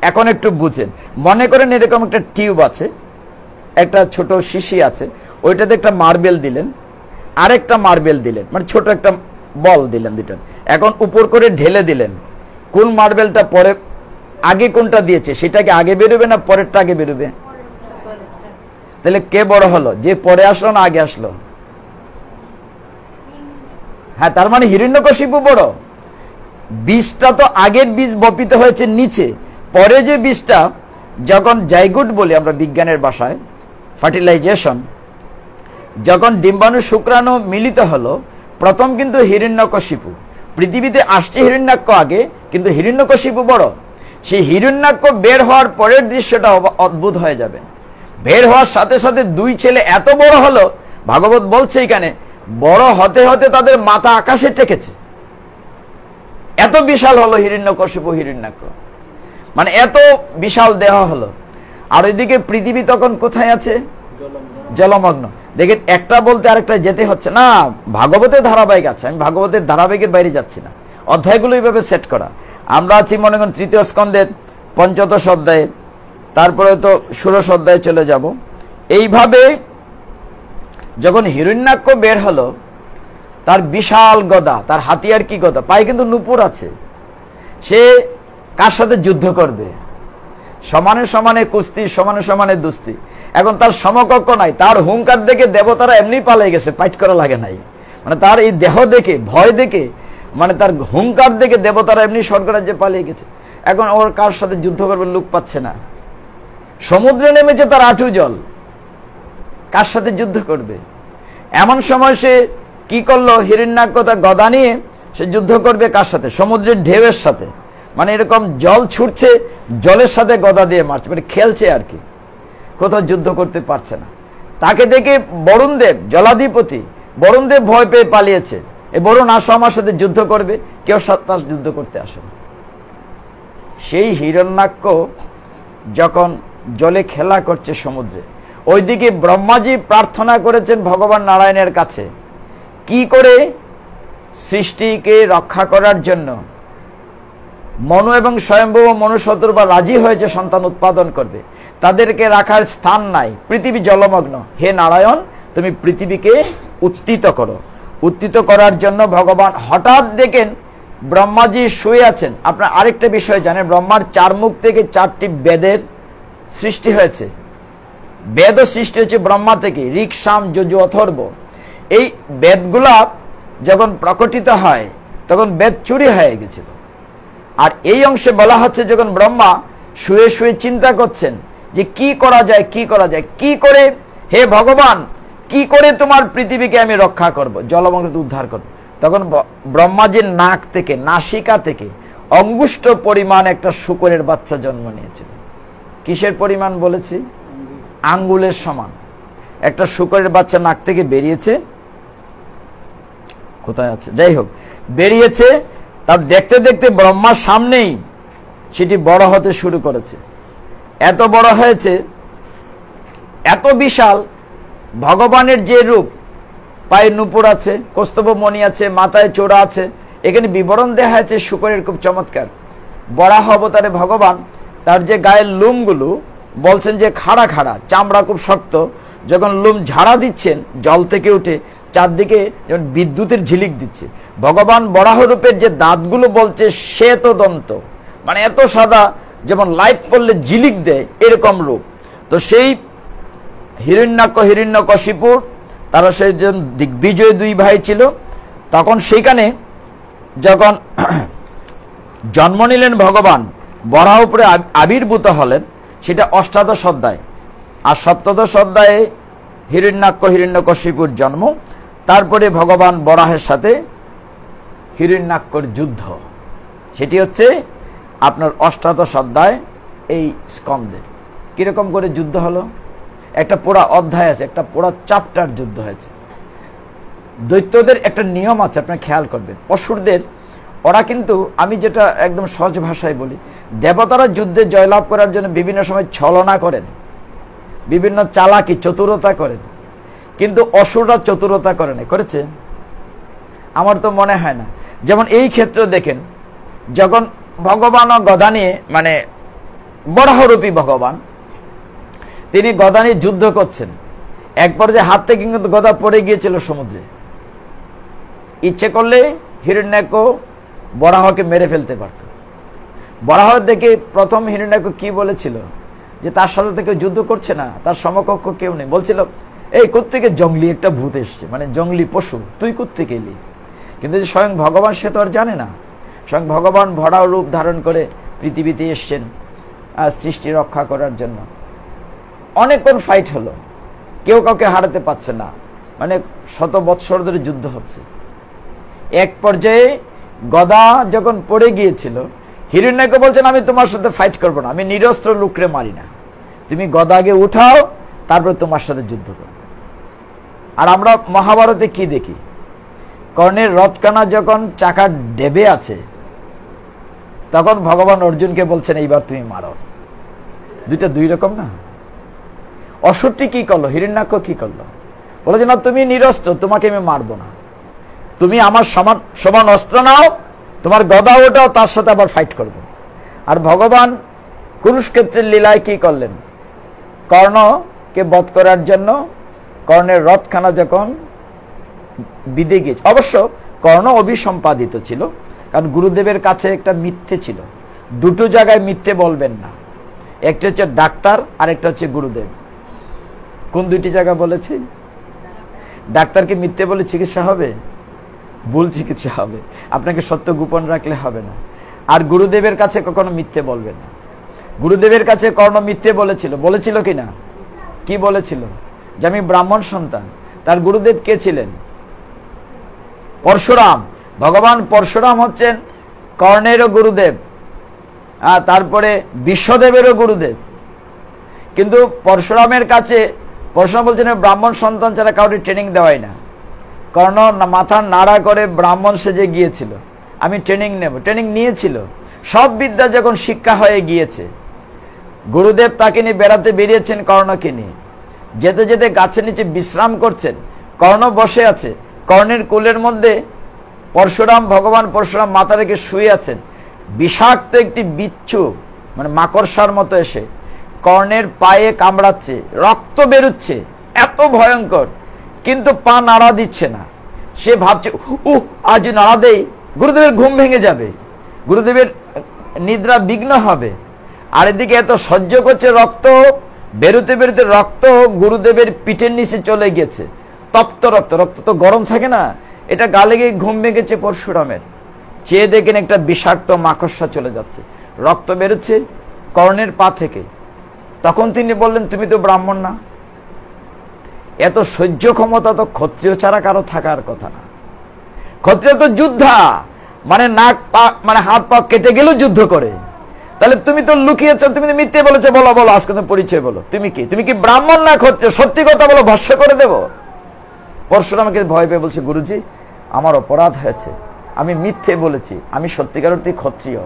এখন একটু বুঝেন, মনে করেন এরকম একটা টিউব আছে, একটা ছোট শিশি আছে, ওইটাতে একটা মার্বেল দিলেন, আরেকটা মার্বেল দিলেন, মানে ছোট একটা বল দিলেন 2টা। এখন উপর করে ঢেলে দিলেন, কোন মার্বেলটা পরে আগে কোনটা দিয়েছে সেটাকে আগে বেরোবে না পরেরটা আগে বেরোবে? তাহলে কে বড় হলো, যে পরে আসলো না আগে আসলো? হ্যাঁ, তার মানে হিরণ্যকশিপু বড়। বীজটা তো আগের বীজ বপিত হয়েছে নিচে, পরে যে বীজটা যখন জাইগুট বলি আমরা বিজ্ঞানের ভাষায়, ফার্টিলাইজেশন, যখন ডিম্বাণু শুক্রাণু মিলিত হলো, প্রথম কিন্তু হিরণ্যকশিপু। পৃথিবীতে আসছে হিরণ্যাক্ষ আগে, কিন্তু হিরণ্যকশিপু বড়। সেই হিরণ্যাক্ষ বের হওয়ার পরের দৃশ্যটা অদ্ভুত হয়ে যাবে। বের হওয়ার সাথে সাথে 2 ছেলে এত বড় হলো, ভাগবত বলছে এখানে বড় হতে হতে তাদের মাথা আকাশে টেকেছে, এত বিশাল হলো হিরণ্যকশিপু হিরণ্যাক্ষ। মানে এত বিশাল দেহ হলো। আর ওইদিকে পৃথিবী তখন কোথায় আছে? জলমগ্ন। দেখেন, একটা বলতে আরেকটা যেতে হচ্ছে না। ভাগবতের ধারাবাহিক আছে, আমি ভাগবতের ধারাবাহিকের বাইরে যাচ্ছি না, অধ্যায়গুলো এইভাবে সেট করা। আমরা আছি মনে করেন 3য় স্কন্ধের 85 অধ্যায়ে, তারপরে তো 16 অধ্যায়ে চলে যাব। এইভাবে যখন হিরণ্যাক্ষ বের হলো, তার বিশাল গদা, তার হাতিয়ার কি গদা, পায়ে কিন্তু নূপুর আছে। সে কার সাথে যুদ্ধ করবে? সমানে সমানে কুস্তি, সমানে সমানে দুস্তি। এখন তার সমকক্ষ নাই, তার হুঙ্কার দেখে দেবতারা এমনি পালিয়ে গেছে, ফাইট করা লাগে নাই। মানে তার এই দেহ দেখে, ভয় দেখে, মানে তার হুঙ্কার দেখে দেবতারা এমনি স্বর্গরাজ্যে পালিয়ে গেছে। এখন ওর কার সাথে যুদ্ধ করবে লোক পাচ্ছে না। সমুদ্রে নেমেছে তার আঁটু জল, কার সাথে যুদ্ধ করবে? এমন সময় সে কি করলো, হিরণ্যাক্ষ তার গদা নিয়ে সে যুদ্ধ করবে কার সাথে? সমুদ্রের ঢেউয়ের সাথে। মানে এরকম জল ছুটছে, জলের সাথে গদা দিয়ে মারছে, মানে খেলছে আর কি, কোথাও যুদ্ধ করতে পারছে না। তাকে দেখে বরুণদেব, জলাধিপতি বরুণদেব ভয় পেয়ে পালিয়েছে। এই বরুণ আসো আমার সাথে যুদ্ধ করবে, কেউ তার যুদ্ধ করতে আসে না। সেই হিরণ্যাক্ষ যখন জলে খেলা করছে সমুদ্রে, ওইদিকে ব্রহ্মাজি প্রার্থনা করেছেন ভগবান নারায়ণের কাছে, কি করে সৃষ্টিকে রক্ষা করার জন্য মনু এবং স্বয়ম্ভু মনু শত্রুপা রাজি হয়েছে সন্তান উৎপাদন করবে, তাদেরকে রাখার স্থান নাই, পৃথিবী জলমগ্ন, হে নারায়ণ তুমি পৃথিবীকে উত্থিত করো। উত্থিত করার জন্য ভগবান হঠাৎ দেখেন ব্রহ্মাজি শুয়ে আছেন। আপনার আরেকটা বিষয় জানেন, ব্রহ্মার 4 মুখ থেকে 4টি বেদের সৃষ্টি হয়েছে। বেদও সৃষ্টি হয়েছে ব্রহ্মা থেকে, ঋক, সাম, যজু, অথর্ব। এই বেদগুলা যখন প্রকটিত হয় তখন বেদ চুরি হয়ে গেছিল। আর এই অংশে বলা হচ্ছে যখন ব্রহ্মা শুয়ে শুয়ে চিন্তা করছেন যে কি করা যায়, কি করা যায়, কি করে হে ভগবান, কি করে তোমার পৃথিবীকে আমি রক্ষা করব, জলমগ্ন উদ্ধার করব, তখন ব্রহ্মাজির নাক থেকে, নাসিকা থেকে অঙ্গুষ্ঠ পরিমাণ একটা শূকরের বাচ্চা জন্ম নিয়েছিল। কিসের পরিমাণ বলেছি? আঙ্গুলের সমান একটা শূকরের বাচ্চা নাক থেকে বেরিয়েছে। কোথায় আছে? যাই হোক, বেরিয়েছে। তার দেখতে দেখতে ব্রহ্মার সামনেই সেটি বড় হতে শুরু করেছে। এত বড় হয়েছে, এত বিশাল, ভগবানের যে রূপ, পায়ে নূপুর আছে, কৌস্তভ মণি আছে, মাথায় চূড়া আছে, এখানে বিবরণ দেওয়া হয়েছে শূকরের খুব চমৎকার। বরাহ অবতারে ভগবান তার যে গায়ের লোমগুলো বলছেন যে খাড়া খাড়া, চামড়া খুব শক্ত, যখন লোম ঝাড়া দিচ্ছেন জল থেকে উঠে চারদিকে যেমন বিদ্যুতের ঝিলিক দিচ্ছে। ভগবান বরাহ রূপের যে দাঁতগুলো বলছে শ্বেত দন্ত, মানে এত সাদা যেমন লাইট পড়লে ঝিলিক দেয় এরকম রূপ। তো সেই হিরণ্যাক্ষ, হিরণ্যকশিপুর, তারা সেই দিগ্বিজয় 2 ভাই ছিল। তখন সেইখানে যখন জন্ম নিলেন ভগবান, বরাহ উপরে আবির্ভূত হলেন, সেটা 8শ অধ্যায়। আর 7শ অধ্যায়ে হিরণ্যাক্ষ, হিরণ্যকশিপুর জন্ম। তারপরে ভগবান বরাহের সাথে হিরণ্যাক্ষর যুদ্ধ, সেটি হচ্ছে আপনার 8শ অধ্যায় এই স্কন্ধে। কিরকম করে যুদ্ধ হলো? একটা পুরা অধ্যায় আছে, একটা পুরা চ্যাপ্টার যুদ্ধ হয়েছে। দৈত্যদের একটা নিয়ম আছে, আপনারা খেয়াল করবেন। অসুরদের, ওরা কিন্তু, আমি যেটা একদম সহজ ভাষায় বলি, দেবতারা যুদ্ধে জয়লাভ করার জন্য বিভিন্ন সময় ছলনা করেন, বিভিন্ন চালাকি, চতুরতা করেন, কিন্তু অসুররা চতুরতা করে না। করেছে? আমার তো মনে হয় না। যেমন এই ক্ষেত্রে দেখেন, যখন ভগবান গদা নিয়ে, মানে বরাহরূপী ভগবান, তিনি গদা নিয়ে যুদ্ধ করছেন, এক পর্যায়ে হাত থেকে কিন্তু গদা পড়ে গিয়েছিল সমুদ্রে। ইচ্ছে করলে হিরণ্যাক্ষ বরাহকে মেরে ফেলতে পারত। বরাহ দেখে প্রথম হিরণ্যাক্ষ কি বলেছিল, যে তার সাথে থেকে যুদ্ধ করছে না, তার সমকক্ষ কেউ নেই। বলছিল এই কোত্থেকে জঙ্গলি একটা ভূত এসছে, মানে জঙ্গলি পশু, তুই কোত্থেকে এলি? কিন্তু যে স্বয়ং ভগবান, সে তো আর জানে না। স্বয়ং ভগবান ভরাও রূপ ধারণ করে পৃথিবীতে এসছেন সৃষ্টি রক্ষা করার জন্য। অনেকক্ষণ ফাইট হলো, কেউ কাউকে হারাতে পারছে না, মানে 100 বৎসর ধরে যুদ্ধ হচ্ছে। এক পর্যায়ে গদা যখন পড়ে গিয়েছিল, হিরণ্যাক্ষ বলছেন আমি তোমার সাথে ফাইট করবো না, আমি নিরস্ত্র লুকরে মারি না, তুমি গদাকে উঠাও, তারপর তোমার সাথে যুদ্ধ করো। আর আমরা মহাভারতে কি দেখি, কর্ণের রথখানা যখন চাকার ডেবে আছে, তখন ভগবান অর্জুনকে বলছেন এইবার তুমি মারো। দুইটা 2 রকম না? অসুরটি কি করলো, হিরণ্যাক্ষ কি করলো? বলে যে না, তুমি নিরস্ত্র, তোমাকে আমি মারবো না, তুমি আমার সমান সমান অস্ত্র নাও, তোমার গদা ওটাও, তার সাথে আবার ফাইট করব। আর ভগবান কুরুক্ষেত্রের লীলায় কি করলেন, কর্ণকে বধ করার জন্য কর্ণের রথখানা যখন বিদে গিয়েছে, অবশ্য কর্ণ অভিসম্পাদিত ছিল, কারণ গুরুদেবের কাছে একটা মিথ্যে ছিল। 2 জায়গায় মিথ্যে বলবেন না। একটা হচ্ছে ডাক্তার আর একটা হচ্ছে গুরুদেব। কোন দুইটি জায়গা বলেছি? ডাক্তারকে মিথ্যে বলে চিকিৎসা হবে? ভুল চিকিৎসা হবে, আপনাকে সত্য গোপন রাখলে হবে না। আর গুরুদেবের কাছে কখনো মিথ্যে বলবেন না। গুরুদেবের কাছে কর্ণ মিথ্যে বলেছিল কিনা? কি বলেছিল? যে আমি ব্রাহ্মণ সন্তান। তার গুরুদেব কে ছিলেন? পরশুরাম। ভগবান পরশুরাম হচ্ছেন কর্ণেরও গুরুদেব, তারপরে বিশ্বদেবেরও গুরুদেব। কিন্তু পরশুরামের কাছে পরশুরাম বলছেন ব্রাহ্মণ সন্তান ছাড়া কাউকে ট্রেনিং দেওয়াই না। কর্ণ মাথা নাড়া করে ব্রাহ্মণ সেজে গিয়েছিল, আমি ট্রেনিং নেব। ট্রেনিং নিয়েছিল, সব বিদ্যা যখন শিক্ষা হয়ে গিয়েছে, গুরুদেব তাকে নিয়ে বেড়াতে বেরিয়েছেন কর্ণকে নিয়ে। যেতে যেতে গাছের নিচে বিশ্রাম করছেন, কর্ণ বসে আছে। কর্ণের কোলের মধ্যে ভগবান পরশুরাম মাথা রেখে শুয়ে আছেন। বিষাক্ত একটি বিচ্ছু, মানে মাকড়সার মতো এসে কর্ণের পায়ে কামড়াচ্ছে, রক্ত বেরোচ্ছে, এত ভয়ঙ্কর। কিন্তু পা নাড়া দিচ্ছে না। সে ভাবছে আজ নাড়া দেই, গুরুদেবের ঘুম ভেঙে যাবে, গুরুদেবের নিদ্রা বিঘ্ন হবে। আর এদিকে এত সহ্য করছে, রক্ত বেরোতে বেরোতে রক্ত গুরুদেবের পিঠের নিচে চলে গেছে, তপ্ত রক্ত। রক্ত তো গরম থাকে না, এটা গালে গিয়ে ঘুম ভেঙেছে পরশুরামের। চেয়ে দেখেন একটা বিষাক্ত মাকড়সা চলে যাচ্ছে, রক্ত বেরোচ্ছে কর্ণের পা থেকে। তখন তিনি বললেন, তুমি তো ব্রাহ্মণ না। এত সহ্য ক্ষমতা তো ক্ষত্রিয় ছাড়া কারো থাকার কথা না। ক্ষত্রিয় তো যোদ্ধা, মানে নাক পা মানে হাত পা কেটে গেলেও যুদ্ধ করে। তাহলে তুমি তো লুকিয়েছ, তুমি তো মিথ্যে বলেছো। বলো বলো, আজকে তুমি পরিচয় বলো, তুমি কি? তুমি কি ব্রাহ্মণ না ক্ষত্রিয়? সত্যি কথা বলো, ভস্ম করে দেব। পরশুরামকে ভয় পেয়ে বলছে, গুরুজি আমার অপরাধ হয়েছে, আমি মিথ্যে বলেছি, আমি সত্যিকার অর্থে ক্ষত্রিয়।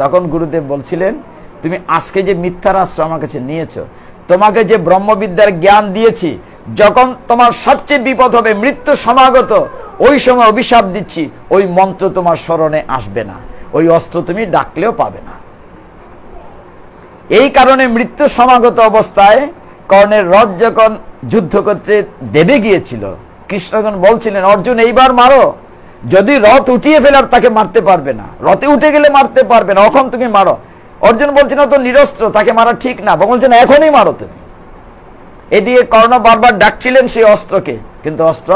তখন গুরুদেব বলছিলেন, তুমি আজকে যে মিথ্যার আশ্রয় আমার কাছে নিয়েছ, তোমাকে যে ব্রহ্মবিদ্যার জ্ঞান দিয়েছি, যখন তোমার সবচেয়ে বিপদ হবে, মৃত্যু সমাগত, ওই সময় অভিশাপ দিচ্ছি, ওই মন্ত্র তোমার স্মরণে আসবে না, ওই অস্ত্র তুমি ডাকলেও পাবে না। এই কারণে মৃত্যু সমাগত অবস্থায় কর্ণের রথ যখন যুদ্ধ করতে দেবে গিয়েছিল, কৃষ্ণগণ বলছিলেন, অর্জুন এইবার মারো, যদি রথ উঠিয়ে ফেলার তাকে মারতে পারবে না, রথে উঠে গেলে মারতে পারবে না, এখন তুমি মারো। অর্জুন বলছেন তো নিরস্ত্র, তাকে মারা ঠিক না, বলছেন এখনই মারো তুমি। এদিকে কর্ণ বারবার ডাকছিলেন সেই অস্ত্রকে, কিন্তু অস্ত্র,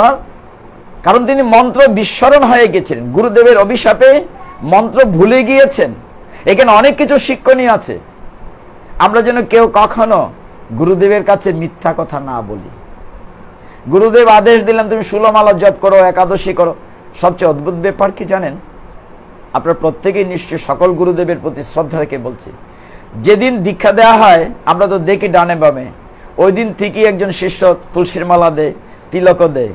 কারণ তিনি মন্ত্র বিস্মরণ হয়ে গেছিলেন, গুরুদেবের অভিশাপে মন্ত্র ভুলে গিয়েছেন। এখানে অনেক কিছু শিক্ষণীয় আছে। আমরা যেন কেউ কখনো গুরুদেবের কাছে মিথ্যা কথা না বলি। গুরুদেব আদেশ দিলেন তুমি 16 মালা জপ করো, একাদশী করো। সবচেয়ে অদ্ভুত ব্যাপার কি জানেন? আপনারা প্রত্যেকেই নিশ্চয়ই সকল গুরুদেবের প্রতি শ্রদ্ধা রেখে বলছি, যেদিন দীক্ষা দেওয়া হয় আমরা তো দেখি ডানে বামে, ওই দিন থেকেই একজন শিষ্য তুলসীর মালা দেয়, তিলকও দেয়,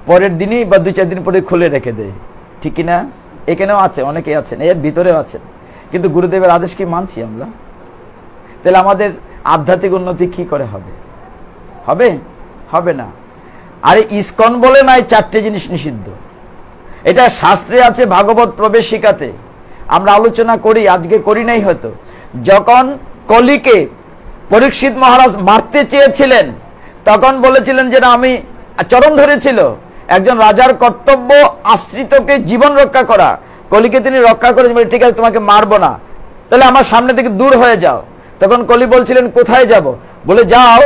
পরের দিনই বা 2-4 দিন পরে খুলে রেখে দেয়, ঠিক কিনা? এখানেও আছে, অনেকেই আছেন, এর ভিতরেও আছেন। কিন্তু গুরুদেবের আদেশ কি মানছি আমরা? তাহলে আমাদের আধ্যাত্মিক উন্নতি কি করে হবে? হবে? হবে না। আরে ইসকন বলে নাই 4টে জিনিস নিষিদ্ধ, এটা শাস্ত্রে আছে, ভাগবত প্রবেশিকাতে আমরা আলোচনা করি, আজকে করি নাই হয়তো। যখন কলিকে পরীক্ষিত মহারাজ মারতে চেয়েছিলেন, তখন বলেছিলেন যে না, আমি চরণ ধরেছিল, একজন রাজার কর্তব্য আশ্রিতকে জীবন রক্ষা করা। কলিকে তিনি রক্ষা করে, ঠিক আছে তোমাকে মারবো না, তাহলে আমার সামনে থেকে দূর হয়ে যাও। তখন কলি বলছিলেন কোথায় যাব? বলে যাও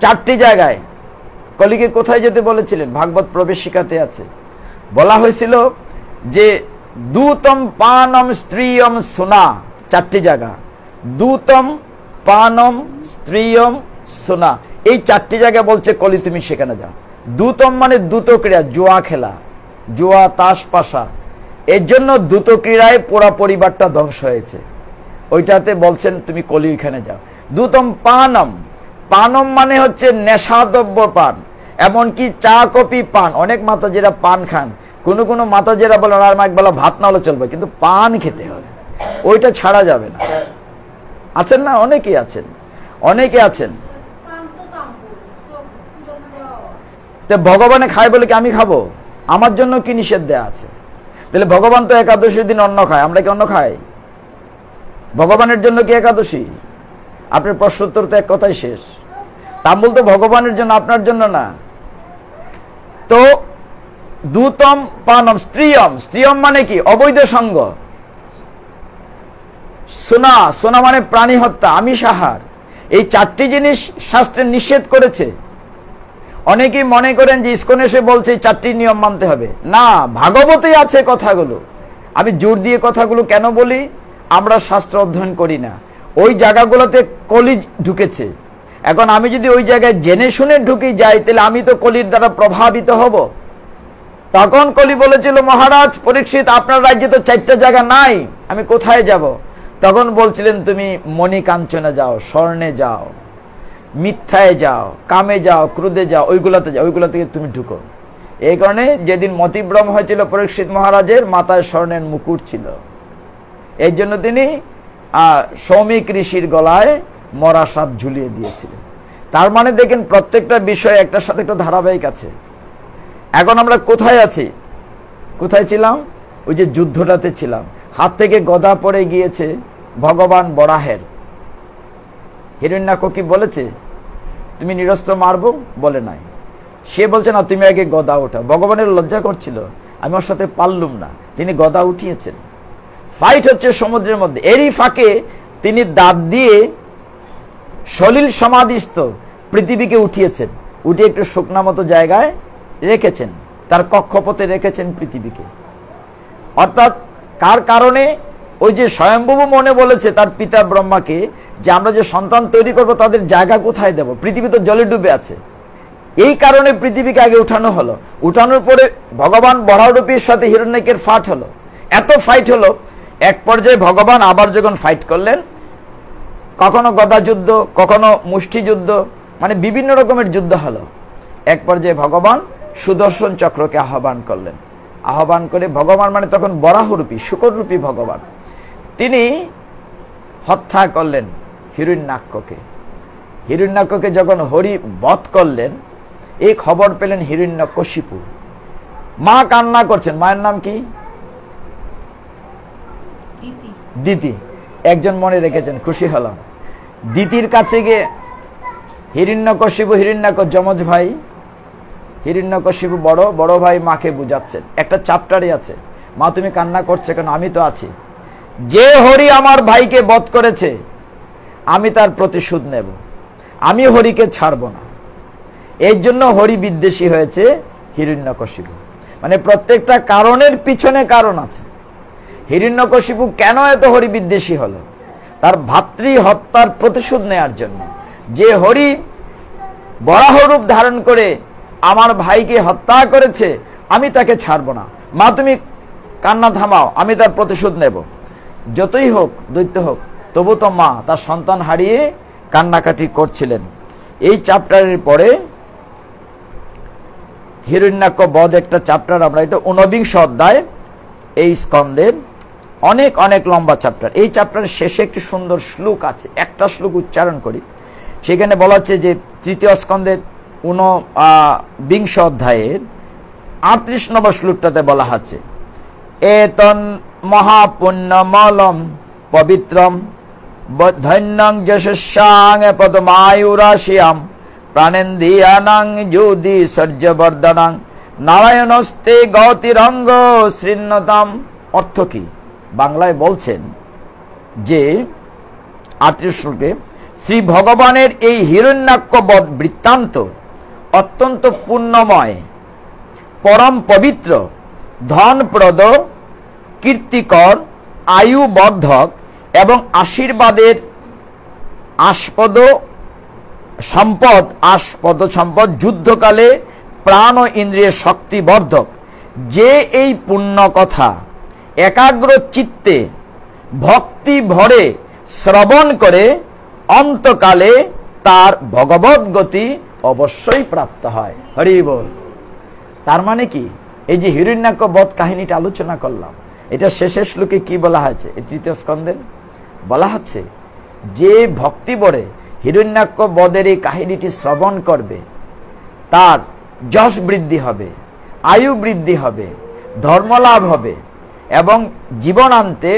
4টি জায়গায়। কলিকে কোথায় যেতে বলেছিলেন? ভাগবত প্রবেশিকাতে আছে, বলা হয়েছিল যে দূতম পানম স্ত্রীয়ম সুনা, 4টি জায়গা, দূতম পানম স্ত্রীয়ম সুনা, এই 4টি জায়গা বলছে কলি তুমি সেখানে যাও। দূতম মানে দ্রুত ক্রীড়া, জুয়া খেলা, জুয়া তাস পাশা, এর জন্য দ্রুত ক্রীড়ায় পুরা পরিবারটা ধ্বংস হয়েছে, ওইটাতে বলছেন তুমি কলি ওইখানে যাও। দূতম পানম, পানম মানে হচ্ছে নেশাদ্রব্য পান, এমনকি চা কফি পান। অনেক মাতাজিরা পান খান, কোনো কোনো মাতাজিরা বলেন আর এক বেলা ভাত না হলে চলবে, কিন্তু পান খেতে হবে, ওইটা ছাড়া যাবে না। আছেন না? অনেকেই আছেন, অনেকে আছেন। ভগবানে খায় বলে কি আমি খাবো? আমার জন্য কি নিষেধ দেয়া আছে? তাহলে ভগবান তো একাদশীর দিন অন্ন খায়, আমরা কি অন্ন খাই? ভগবানের জন্য কি একাদশী? আপনার প্রশ্নোত্তর তো এক কথাই শেষ। তাম্বুল তো ভগবানের জন্য, আপনার জন্য না। তো দূতম পানম স্ত্রীয়ম, স্ত্রীয়ম মানে কি? অবৈধ সঙ্গ। সোনা, সোনা মানে প্রাণী হত্যা, আমিষ আহার, এই 4টি জিনিস শাস্ত্রে নিষেধ করেছে। অনেকেই মনে করেন যে ইসকন এসে বলছে এই 4টি নিয়ম মানতে হবে, না, ভাগবতেই আছে কথাগুলো। আমি জোর দিয়ে কথাগুলো কেন বলি? আমরা শাস্ত্র অধ্যয়ন করি না, ওই জায়গাগুলোতে কলি ঢুকেছে। এখন আমি যদি ওই জায়গায় জেনে শুনে ঢুকে যাই, তাহলে আমি তো কলির দ্বারা প্রভাবিত হব। তখন কলি বলেছিল, মহারাজ পরীক্ষিত, আপনার রাজ্যে তো 4টা জায়গা নাই, আমি কোথায় যাব? তখন বলছিলেন, তুমি মণিকাঞ্চনে যাও, স্বর্ণে যাও, মিথ্যায় যাও, কামে যাও, ক্রোধে যাও, ওইগুলোতে যাও, ওইগুলো থেকে তুমি ঢুকো। এই কারণে যেদিন মতিভ্রম হয়েছিল পরীক্ষিত মহারাজের, মাথায় স্বর্ণের মুকুট ছিল। এই জন্য তিনি সৌমিক ঋষির গলায় মরা সাপ ঝুলিয়ে দিয়েছিলেন। তার মানে দেখেন, প্রত্যেকটা বিষয় একটার সাথে একটা ধারাবাহিক আছে। এখন আমরা কোথায় আছি? কোথায় ছিলাম? ওই যে যুদ্ধটাতে ছিলাম। হাত থেকে গদা পড়ে গিয়েছে ভগবান বরাহের। হিরণ্যাক্ষ কি বলেছে, তুমি নিরস্ত্র মারবো? বলে নাই। সে বলছে, না, তুমি আগে গদা ওঠা। ভগবানের লজ্জা করছিল, আমি ওর সাথে পারলুম না, তিনি গদা উঠিয়েছেন। ফাইট হচ্ছে সমুদ্রের মধ্যে। এরই ফাঁকে তিনি দাঁত দিয়ে সলিল সমাধিস্থ পৃথিবীকে উঠিয়েছেন, উঠে একটু শুকনা মতো জায়গায় রেখেছেন, তার কক্ষপথে রেখেছেন পৃথিবীকে। অর্থাৎ কার কারণে? ওই যে স্বয়ম্ভূ মনে বলেছে তার পিতা ব্রহ্মাকে যে আমরা যে সন্তান তৈরি করব তাদের জায়গা কোথায় দেব, পৃথিবী তো জলে ডুবে আছে। এই কারণে পৃথিবীকে আগে উঠানো হলো। উঠানোর পরে ভগবান বরাহরূপীর সাথে হিরণ্যকের ফাট হলো, এত ফাইট হলো, এক পর্যায়ে ভগবান আবার যখন ফাইট করলেন, কখনো গদা যুদ্ধ, কখনো মুষ্টিযুদ্ধ, মানে বিভিন্ন রকমের যুদ্ধ হলো। এক পর্যায়ে ভগবান সুদর্শন চক্রকে আহ্বান করলেন। আহ্বান করে ভগবান মানে তখন বরাহরূপী, শুকররূপী ভগবান, তিনি হত্যা করলেন হিরণ্যাক্ষকে। হিরণ্যাক্ষকে যখন হরি বধ করলেন, এই খবর পেলেন হিরণ্যকশিপু। মা কান্না করছেন। মায়ের নাম কি? দিতি। একজন মনে রেখেছেন, খুশি হলাম। দিতির কাছে গিয়ে হিরণ্যকশিপু, হিরণ্যাক্ষ যমজ ভাই, হিরণ্যকশিপু বড় ভাই মাকে বুঝাচ্ছেন। একটা চ্যাপ্টারে আছে, মা তুমি কান্না করছে কেন? আমি তো আছি। যে হরি আমার ভাইকে বধ করেছে, আমি তার প্রতিশোধ নেব, আমি হরিকে ছাড়ব না। এই জন্য হরি বিদ্বেষী হয়েছে হিরণ্যকশিপু। মানে প্রত্যেকটা কারণের পিছনে কারণ আছে। হিরণ্যকশিপু কেন এত হরি বিদ্বেষী হলো? তার ভাতৃ হত্যার প্রতিশোধ নেয়ার জন্য। যে হরি বরাহরূপ ধারণ করে আমার ভাইকে হত্যা করেছে, আমি তাকে ছাড়ব না। মা তুমি কান্না থামাও, আমি তার প্রতিশোধ নেব। যতই হোক, দৈত্য হোক, তবু তো মা তার সন্তান হারিয়ে কান্নাকাটি করছিলেন। এই চ্যাপ্টারের পরে হিরণ্যাক্ষ বধ একটা চ্যাপ্টার, আমরা এটা 49 অধ্যায় এই স্কন্দের, অনেক অনেক লম্বা চ্যাপ্টার। এই চ্যাপ্টারের শেষে একটি সুন্দর শ্লোক আছে, একটা শ্লোক উচ্চারণ করি। সেখানে বলা হচ্ছে যে 3য় স্কন্দের 49 অধ্যায়ের 38 নম্বর শ্লোকটাতে বলা হচ্ছে, এতন মহাপুণ্যমলম পবিত্রম ধন্যং যশস্যাং পদমায়ুরাশিয়াম প্রাণেন্দ্রিয়ানাং যুদি সর্যবর্ধনাং নারায়ণস্তে গৌতিরঙ্গ শৃণ্যতাম। অর্থ কি? বাংলায় বলছেন যে 38 শ্লোকে শ্রী ভগবানের এই হিরণ্যাক্ষ বধ বৃত্তান্ত অত্যন্ত পুণ্যময়, পরম পবিত্র, ধনপ্রদ, কীর্তিকর, আয়ুবর্ধক এবং আশীর্বাদের আস্পদ সম্পদ, যুদ্ধকালে প্রাণ ও ইন্দ্রিয় শক্তিবর্ধক। যে এই পুণ্য কথা একাগ্র চিত্তে ভক্তি ভরে শ্রবণ করে, অন্তকালে তার ভগবৎ গতি অবশ্যই প্রাপ্ত হয়। হরি বল। তার মানে কি? এই যে হিরণ্যাক্ষ বধ কাহিনীটা আলোচনা করলাম, এটা শেষের শ্লোকে কি বলা হয়েছে? এই 3য় স্কন্ধে বলা হচ্ছে যে ভক্তি ভরে হিরণ্যাক্ষ বধের এই কাহিনীটি শ্রবণ করবে, তার যশ বৃদ্ধি হবে, আয়ু বৃদ্ধি হবে, ধর্মলাভ হবে এবং জীবনান্তে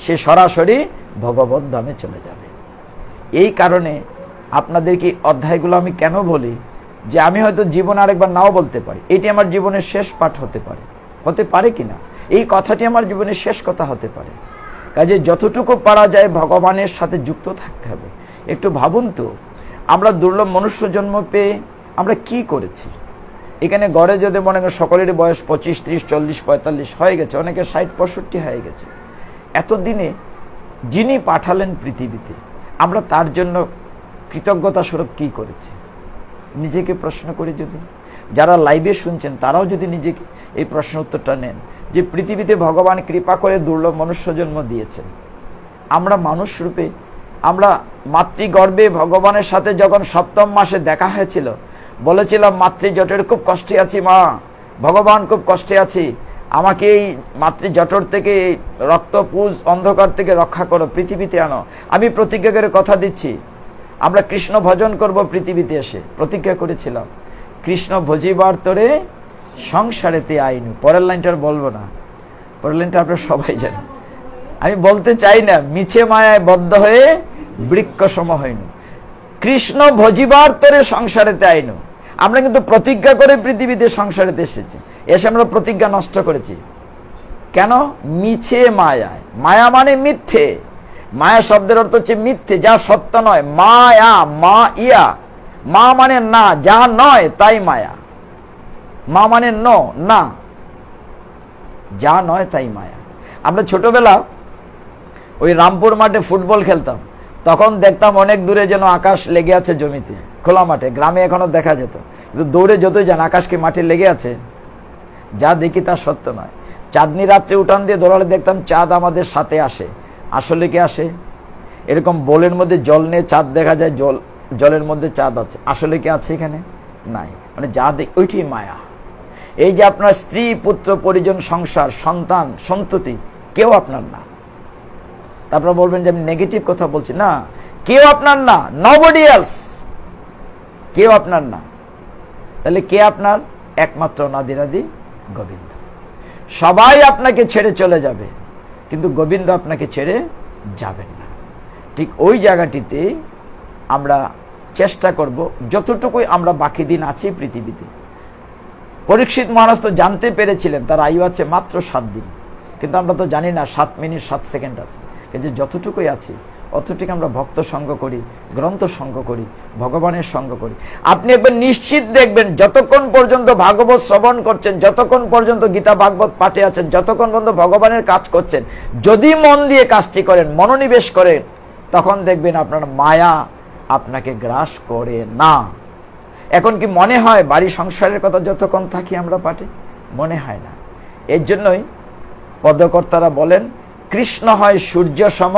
সে সরাসরি ভগবত ধামে চলে যাবে। এই কারণে আপনাদেরকে অধ্যায়গুলো আমি কেন বলি, যে আমি হয়তো জীবন আরেকবার নাও বলতে পারি, এটি আমার জীবনের শেষ পাঠ হতে পারে কিনা, এই কথাটি আমার জীবনের শেষ কথা হতে পারে। কাজে যতটুকু পারা যায় ভগবানের সাথে যুক্ত থাকতে হবে। একটু ভাবুন তো, আমরা দুর্লভ মনুষ্য জন্ম পেয়ে আমরা কি করেছি? এখানে গড়ে যদি মনে করেন সকলেরই বয়স 25, 30, 40, 45 হয়ে গেছে, অনেকে 60, 65 হয়ে গেছে। এতদিনে যিনি পাঠালেন পৃথিবীতে, আমরা তার জন্য কৃতজ্ঞতা স্বরূপ কি করেছি? নিজেকে প্রশ্ন করি। যদি যারা লাইভে শুনছেন তারাও যদি নিজেকে এই প্রশ্ন উত্তরটা নেন যে পৃথিবীতে ভগবান কৃপা করে দুর্লভ মনুষ্য জন্ম দিয়েছেন, আমরা মানুষ রূপে, আমরা মাতৃগর্ভে ভগবানের সাথে যখন 7ম মাসে দেখা হয়েছিল, বলেছিলাম মাতৃজঠরের খুব কষ্টে আছি মা, ভগবান খুব কষ্টে আছি, আমাকে এই মাতৃজঠর থেকে, রক্তপুঞ্জ অন্ধকার থেকে রক্ষা করো, পৃথিবীতে আনো। আমি প্রতিজ্ঞা করে কথা দিচ্ছি আমরা কৃষ্ণ ভজন করব পৃথিবীতে এসে, প্রতিজ্ঞা করেছিলাম। কৃষ্ণ ভজিবার তোরে সংসারেতে আইনু। পরের লাইনটা বলবো না, পরের লাইনটা আপনারা সবাই জানেন, আমি বলতে চাই না। মিছে মায়ায় বদ্ধ হয়ে বৃক্ষ সম হইনু, কৃষ্ণ ভজিবার তোরে সংসারেতে আইনু। আমরা কিন্তু প্রতিজ্ঞা করে পৃথিবীতে সংসারেতে এসেছি, এসে আমরা প্রতিজ্ঞা নষ্ট করেছি। কেন? মিছে মায়ায়। মায়া মানে মিথ্যে। মায়া শব্দের অর্থ হচ্ছে মিথ্যে, যা সত্য নয়। মায়া, মা ইয়া, মা মানে না, যা নয় তাই মায়া। মা মানে না, যা নয় তাই মায়া। আমরা ছোটবেলা ওই রামপুর মাঠে ফুটবল খেলতাম, তখন দেখতাম অনেক দূরে যেন আকাশ লেগে আছে জমিতে, খোলা মাঠে। গ্রামে এখনো দেখা যেত, কিন্তু দৌড়ে যতই যান আকাশ কি মাঠে লেগে আছে? যা দেখি তা সত্য নয়। চাঁদনি রাত্রে উঠান দিয়ে দৌড়ালে দেখতাম চাঁদ আমাদের সাথে আসে। আসলে কি আসে? এরকম বোলের মধ্যে জল নিয়ে চাঁদ দেখা যায়, জলের মধ্যে চাঁদ আছে, আসলে কি আছে? এখানে নাই। মানে যা দেখ ওইটি মায়া। এই যে আপনার স্ত্রী, পুত্র, পরিজন, সংসার, সন্তান, সন্ততি, কেউ আপনার না। তারপর বলবেন যে আমি নেগেটিভ কথা বলছি, না, কেউ আপনার না, নবডি এলস, কেউ আপনার না। তাহলে কে আপনার? একমাত্র নাদিরাদি গোবিন্দ। সবাই আপনাকে ছেড়ে চলে যাবে, কিন্তু গোবিন্দ আপনাকে ছেড়ে যাবেন না। ঠিক ওই জায়গাটিতে আমরা চেষ্টা করব, যতটুকুই আমরা বাকি দিন আছি পৃথিবীতে। পরীক্ষিত মহারাজ তো জানতে পেরেছিলেন তার আয়ু আছে মাত্র 7 দিন, কিন্তু আমরা তো জানি না 7 মিনিট 7 সেকেন্ড আছে। কিন্তু যতটুকুই আছি অতটুকু আমরা ভক্ত সঙ্গ করি, গ্রন্থ সঙ্গ করি, ভগবানের সঙ্গ করি। আপনি একবার নিশ্চিত দেখবেন, যতক্ষণ পর্যন্ত ভাগবত শ্রবণ করছেন, যতক্ষণ পর্যন্ত গীতা ভাগবত পাঠে আছেন, যতক্ষণ পর্যন্ত ভগবানের কাজ করছেন, যদি মন দিয়ে কাজটি করেন, মনোনিবেশ করেন, তখন দেখবেন আপনার মায়া আপনাকে গ্রাস করে না। এখন কি মনে হয় বাড়ি সংসারের কথা যতক্ষণ থাকি আমরা পাঠে? মনে হয় না। এর জন্যই পদকর্তারা বলেন, কৃষ্ণ হয় সূর্য সম,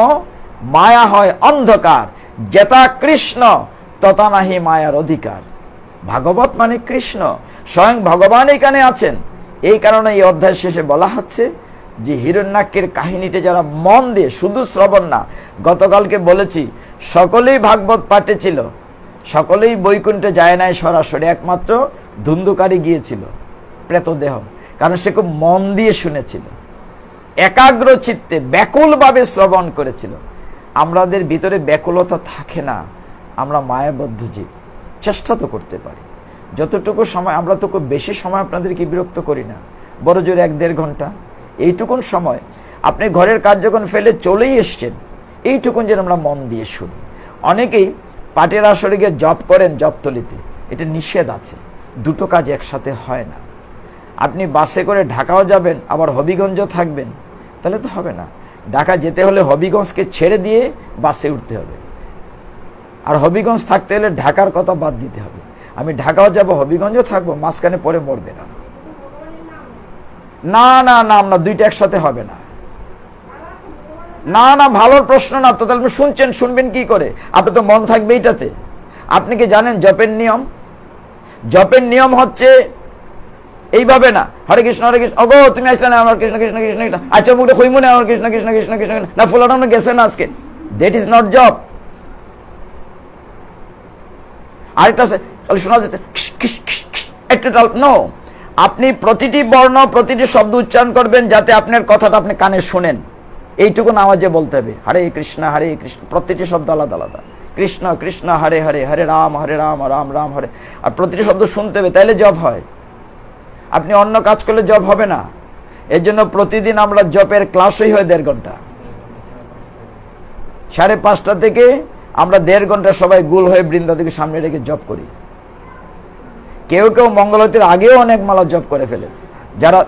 মায়া হয় অন্ধকার, যেতা কৃষ্ণ তথা নাহি মায়ার অধিকার। ভাগবত মানে কৃষ্ণ, স্বয়ং ভগবান এখানে আছেন। এই কারণে এই অধ্যায় শেষে বলা হচ্ছে যে হিরণ্যাক্ষের কাহিনীতে যারা মন দিয়ে, শুধু শ্রবণ না, গতকালকে বলেছি সকলেই ভাগবত পাঠে ছিল, সকলেই বৈকুণ্ঠে যায় নাই সরাসরি, একমাত্র ধুন্ধুকারী গিয়েছিল প্রেতদেহ, কারণ সে খুব মন দিয়ে শুনেছিল, একাগ্র চিত্তে ব্যাকুলভাবে শ্রবণ করেছিল। আমাদের ভিতরে ব্যাকুলতা থাকে না, আমরা মায়াবদ্ধ জীব। চেষ্টা তো করতে পারি যতটুকু সময়, আমরা তো খুব বেশি সময় আপনাদেরকে বিরক্ত করি না, বড় জোর 1-1.5 ঘন্টা। এইটুকুন সময় আপনি ঘরের কাজ যখন ফেলে চলেই এসছেন, এইটুকুন যেন আমরা মন দিয়ে শুনি। অনেকেই পাটের আসরে গিয়ে জপ করেন জপতলিতে, এটা নিষেধ আছে, দুটো কাজ একসাথে হয় না। আপনি বাসে করে ঢাকাও যাবেন, আবার হবিগঞ্জও থাকবেন, তাহলে তো হবে না। ঢাকা যেতে হলে হবিগঞ্জকে ছেড়ে দিয়ে বাসে উঠতে হবে, আর হবিগঞ্জ থাকতে হলে ঢাকার কথা বাদ দিতে হবে। আমি ঢাকাও যাব, হবিগঞ্জও থাকবো, মাঝখানে পরে মরবে না। না না না, আমরা দুইটা একসাথে হবে না। না না, ভালোর প্রশ্ন না তো, তাহলে শুনছেন, শুনবেন কি করে? আপনার তো মন থাকবে এইটাতে। আপনি কি জানেন জপের নিয়ম? জপের নিয়ম হচ্ছে এইভাবে না, হরে কৃষ্ণ হরে কৃষ্ণ, ওগো তুমি আসলে না, আমার কৃষ্ণ কৃষ্ণ কৃষ্ণ কৃষ্ণ, আচ্ছা মুখে হইমু না, আমার কৃষ্ণ কৃষ্ণ কৃষ্ণ কৃষ্ণ না, ফুলানো গেছে না আজকে, দ্যাট ইজ নট জপ। আরেকটা আছে শোনা যাচ্ছে একটা নো, আপনি প্রতিটি বর্ণ, প্রতিটি শব্দ উচ্চারণ করবেন যাতে আপনার কথাটা আপনি কানে শোনেন, এইটুকু আওয়াজে বলতে হবে। হরে কৃষ্ণ প্রতিটি শব্দ আলাদা আলাদা, কৃষ্ণ কৃষ্ণ হরে হরে, হরে রাম রাম রাম হরে, আর প্রতিটি শব্দ শুনতে হবে, তাইলে জপ হয়। আপনি অন্য কাজ করলে জপ হবে না। এর জন্য প্রতিদিন আমরা জপের ক্লাসই হয় 1.5 ঘন্টা। 5:30 থেকে আমরা 1.5 ঘন্টা সবাই গোল হয়ে বৃন্দাদেবীর সামনে রেখে জপ করি। কেউ কেউ মঙ্গলারতির আগেও অনেক মালা জপ করে ফেলেন, যারা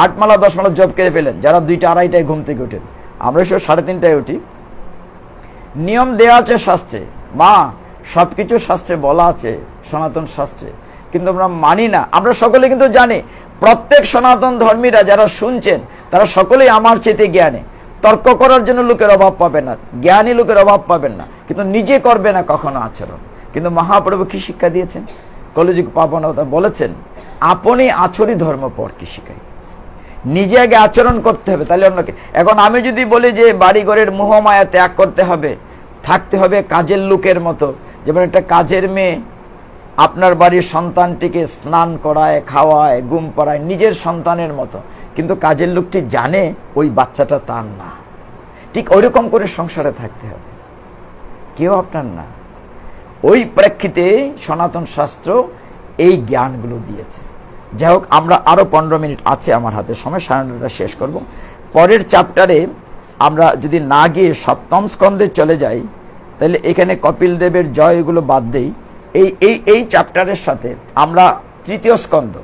8 মালা 10 মালা জপ করে ফেলেন, যারা 2টা 2:30টায় ঘুম থেকে ওঠেন। আমরা সব 3:30টায় উঠি। নিয়ম দেওয়া আছে শাস্ত্রে, মা সবকিছু শাস্ত্রে বলা আছে, সনাতন শাস্ত্রে, কিন্তু আমরা মানি না। আমরা সকলে কিন্তু জানি, প্রত্যেক সনাতন ধর্মীরা যারা শুনছেন তারা সকলেই আমার চেতে জ্ঞানী। তর্ক করার জন্য লোকের অভাব পাবে না, জ্ঞানী লোকের অভাব পাবেন না, কিন্তু নিজে করবে না কখনো আচরণ। কিন্তু মহাপ্রভু কি শিক্ষা দিয়েছেন? কলিযুগ পাবনতা বলেছেন, আপনি আচরি ধর্ম পর কি শিখাই। নিজে আগে আচরণ করতে হবে, তাহলে অন্যকে। এখন আমি যদি বলি যে বাড়িঘরের মোহমায়া ত্যাগ করতে হবে, থাকতে হবে কাজের লোকের মতো, যেমন একটা কাজের মেয়ে আপনার বাড়ির সন্তানটিকে স্নান করায়, খাওয়ায়, ঘুম পাড়ায় নিজের সন্তানের মতো, কিন্তু কাজের লোকটি জানে ওই বাচ্চাটা তার না, ঠিক ওইরকম করে সংসারে থাকতে হবে, কেউ আপনার না। ওই প্রেক্ষিতে সনাতন শাস্ত্র এই জ্ঞানগুলো দিয়েছে। যাই হোক, আমরা আরো 15 মিনিট আছে আমার হাতে সময়, 9:30টা শেষ করব। পরের চ্যাপ্টারে আমরা যদি না গিয়ে 7ম স্কন্ধে চলে যাই, তাহলে এখানে কপিল দেবের জয় এগুলো বাদ দেই। এই চ্যাপ্টারের সাথে আমরা 3য় স্কন্ধ,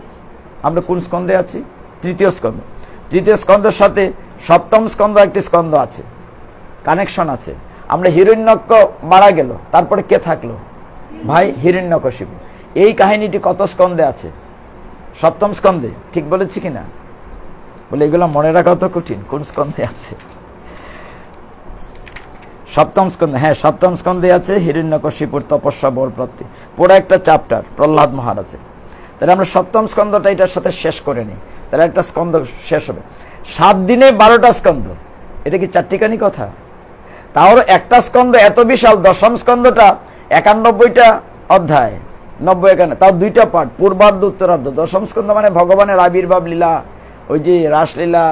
আমরা কোন স্কন্ধে আছি? 3য় স্কন্ধ। 3য় স্কন্ধের সাথে 7ম স্কন্ধ একটি স্কন্ধ আছে, কানেকশন আছে। আমরা হিরণ্যক্ষ মারা গেল, তারপরে কে থাকলো? ভাই হিরণ্যকশিপু। এই কাহিনীটি কত স্কন্ধে আছে? 7ম স্কন্ধে, ঠিক বলেছি কিনা? বলে এগুলো মনে রাখা তো কঠিন, কোন স্কন্ধে আছে? 7ম স্কন্ধে, হ্যাঁ 7ম স্কন্ধে আছে হিরণ্যকশিপুর তপস্যা বরপ্রাপ্তি, পুরো একটা চ্যাপ্টার প্রহ্লাদ মহারাজের। তাহলে আমরা 7ম স্কন্ধটা এটার সাথে শেষ করে নিই, তাহলে একটা স্কন্ধ শেষ হবে। 7 দিনে 12টা স্কন্ধ, এটা কি চারটিখানি কথা? তাও একটা স্কন্ধ এত বিশাল, 10ম স্কন্ধটা 91টা অধ্যায়, 90 তাও 2টা পার্ট, পূর্বার্ধ উত্তরার্ধ। 10ম স্কন্ধ মানে ভগবানের আবির্ভাব লীলা, ওই যে রাসলীলা,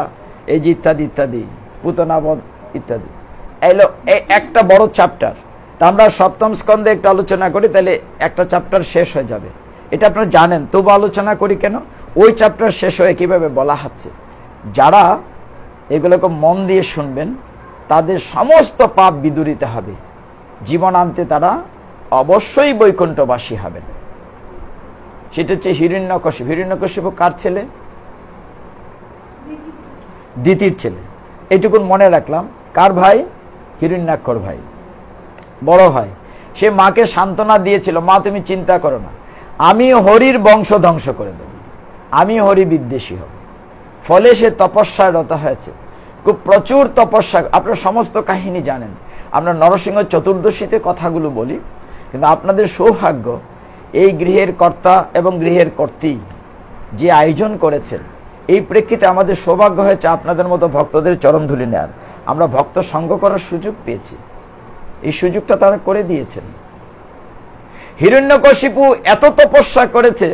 এই যে ইত্যাদি ইত্যাদি, পুতনাবধ ইত্যাদি, এলো একটা বড় চ্যাপ্টার। তা আমরা 7ম স্কন্ধে একটু আলোচনা করি, তাহলে একটা চ্যাপ্টার শেষ হয়ে যাবে। এটা আপনারা জানেন, তবু আলোচনা করি কেন? ওই চ্যাপ্টার শেষ হয়ে কিভাবে বলা হচ্ছে, যারা এগুলোকে মন দিয়ে শুনবেন তাদের সমস্ত পাপ বিদূরিত হবে, জীবনান্তে তারা অবশ্যই বৈকুণ্ঠবাসী হবেন। সেটা হচ্ছে হিরণ্যকশিপু। হিরণ্যকশিপু কার ছেলে? দিতির ছেলে। এইটুকুন মনে রাখলাম। কার ভাই? হিরণ্যাক্ষর ভাই, বড় ভাই। সে মাকে সান্ত্বনা দিয়েছিল, মা তুমি চিন্তা করো না, আমি হরির বংশ ধ্বংস করে দেব, আমি হরি বিদ্বেষী হব। ফলে সে তপস্যায় রত হয়েছে, খুব প্রচুর তপস্যা। আপনারা সমস্ত কাহিনী জানেন, আমরা নরসিংহ চতুর্দশীতে কথাগুলো বলি, কিন্তু আপনাদের সৌভাগ্য এই গৃহের কর্তা এবং গৃহের কর্ত্রী যে আয়োজন করেছেন, এই প্রেক্ষিতে আমাদের সৌভাগ্য হয়েছে আপনাদের মতো ভক্তদের চরণধুলি নেয়ার। আমরা ভক্ত সঙ্গ করার সুযোগ পেয়েছি, এই সুযোগটা তারা করে দিয়েছেন। হিরণ্যকশিপু এত তপস্যা করেছে,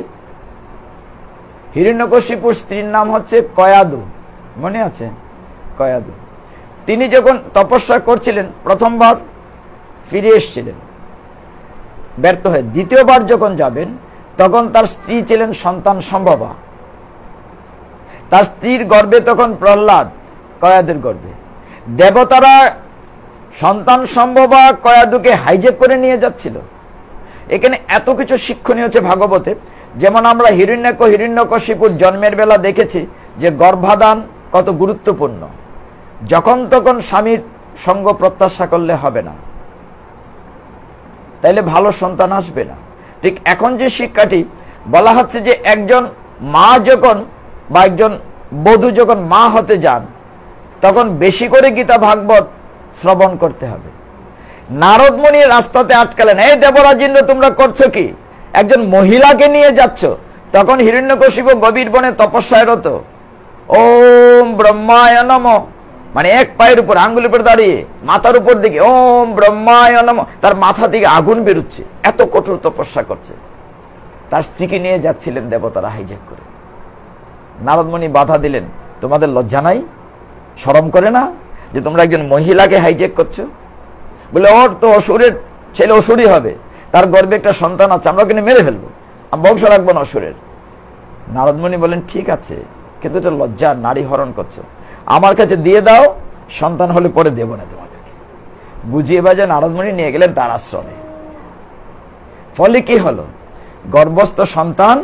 হিরণ্যকশিপুর স্ত্রীর নাম হচ্ছে কয়াদু, মনে আছে? কয়াদু। তিনি যখন তপস্যা করছিলেন, প্রথমবার ফিরে এসেছিলেন ব্যর্থ হয়ে, দ্বিতীয়বার যখন যাবেন তখন তার স্ত্রী ছিলেন সন্তান সম্ভবা। তার স্ত্রীর গর্ভে তখন প্রহ্লাদ, কয়াদের গর্ভে। দেবতারা সন্তান সম্ভবা কয়াদুকে হাইজ্যাক করে নিয়ে যাচ্ছিল। এখানে এত কিছু শিক্ষণীয় হচ্ছে ভাগবতে। যেমন আমরা হিরণ্যকশিপুর জন্মের বেলা দেখেছি যে গর্ভাধান কত গুরুত্বপূর্ণ। যখন তখন স্বামীর সঙ্গ প্রত্যাশা করলে হবে না, তাইলে ভালো সন্তান আসবে না। ঠিক এখন যে শিক্ষাটি বলা হচ্ছে যে একজন মা যখন বা একজন বধূ যখন মা হতে যান, তখন বেশি করে গীতা ভাগবত শ্রবণ করতে হবে। নারদ মুনি রাস্তাতে আটকালেন, এই দেবরাজেন্দ্র তোমরা করছো কি? একজন মহিলাকে নিয়ে যাচ্ছ। তখন হিরণ্যকশিপু গভীর বনে তপস্যায় রত, ওম ব্রহ্মায় নমঃ, মানে এক পায়ের উপর, আঙ্গুলের উপর দাঁড়িয়ে, মাথার উপর দিকে ওম ব্রহ্মায় নমঃ, তার মাথা থেকে আগুন বেরোচ্ছে, এত কঠোর তপস্যা করছে। তার স্ত্রীকে নিয়ে যাচ্ছিলেন দেবতারা হাইজ্যাক করে। নারদ মুনি বাধা দিলেন, তোমাদের লজ্জা নাই, শরম করে না যে তোমরা একজন মহিলাকে হাইজ্যাক করছো? বলে ওর তো অসুরের ছেলে, অসুরই হবে, তার গর্ভে একটা সন্তান আছে, আমরা ওকে মেরে ফেলবো, বংশ রাখবো না অসুরের। নারদ মুনি বলেন ঠিক আছে, কিন্তু এটা লজ্জা, নারী হরণ করছো, আমার কাছে দিয়ে দাও, সন্তান হলে পরে দেব না তোমাদেরকে। বুঝিয়ে বাজে নারদমুনি নিয়ে গেলেন তার আশ্রমে। ফলে কি হলো, গর্ভস্থ সন্তান,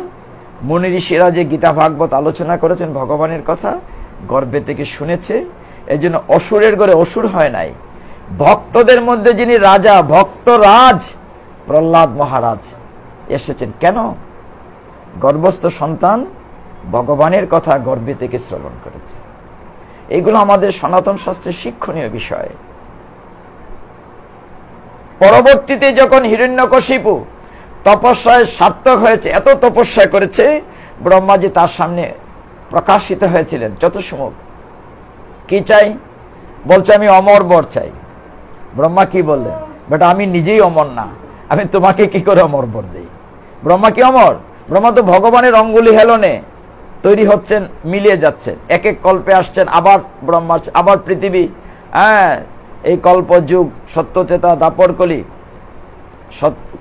মুনি ঋষিরা যে গীতা ভাগবত আলোচনা করেছেন ভগবানের কথা, গর্ভে থেকে শুনেছে। এই জন্য অসুরের ঘরে অসুর হয় নাই, ভক্তদের মধ্যে যিনি রাজা, ভক্তরাজ প্রহ্লাদ মহারাজ এসেছেন। কেন? গর্ভস্থ সন্তান ভগবানের কথা গর্ভে থেকে শ্রবণ করেছে। এগুলো আমাদের সনাতন শাস্ত্রের শিক্ষণীয় বিষয়। পরবর্তীতে যখন হিরণ্যকশিপু তপস্যায় সার্থক হয়েছে, এত তপস্যা করেছে, ব্রহ্মাজি তার সামনে প্রকাশিত হয়েছিলেন চতুর্মুখ। কি চাই? বলছে আমি অমর বর চাই। ব্রহ্মা কি বললেন? বেটা আমি নিজেই অমর না, আমি তোমাকে কি করে অমর বর দেই? ব্রহ্মা কি অমর? ব্রহ্মা তো ভগবানের অঙ্গুলি হেলনে তৈরি হচ্ছেন, মিলিয়ে যাচ্ছেন, এক এক কল্পে আসছেন, আবার ব্রহ্মা, আবার পৃথিবী। এই কল্প যুগ, সত্যচেতা, দাপর কলি।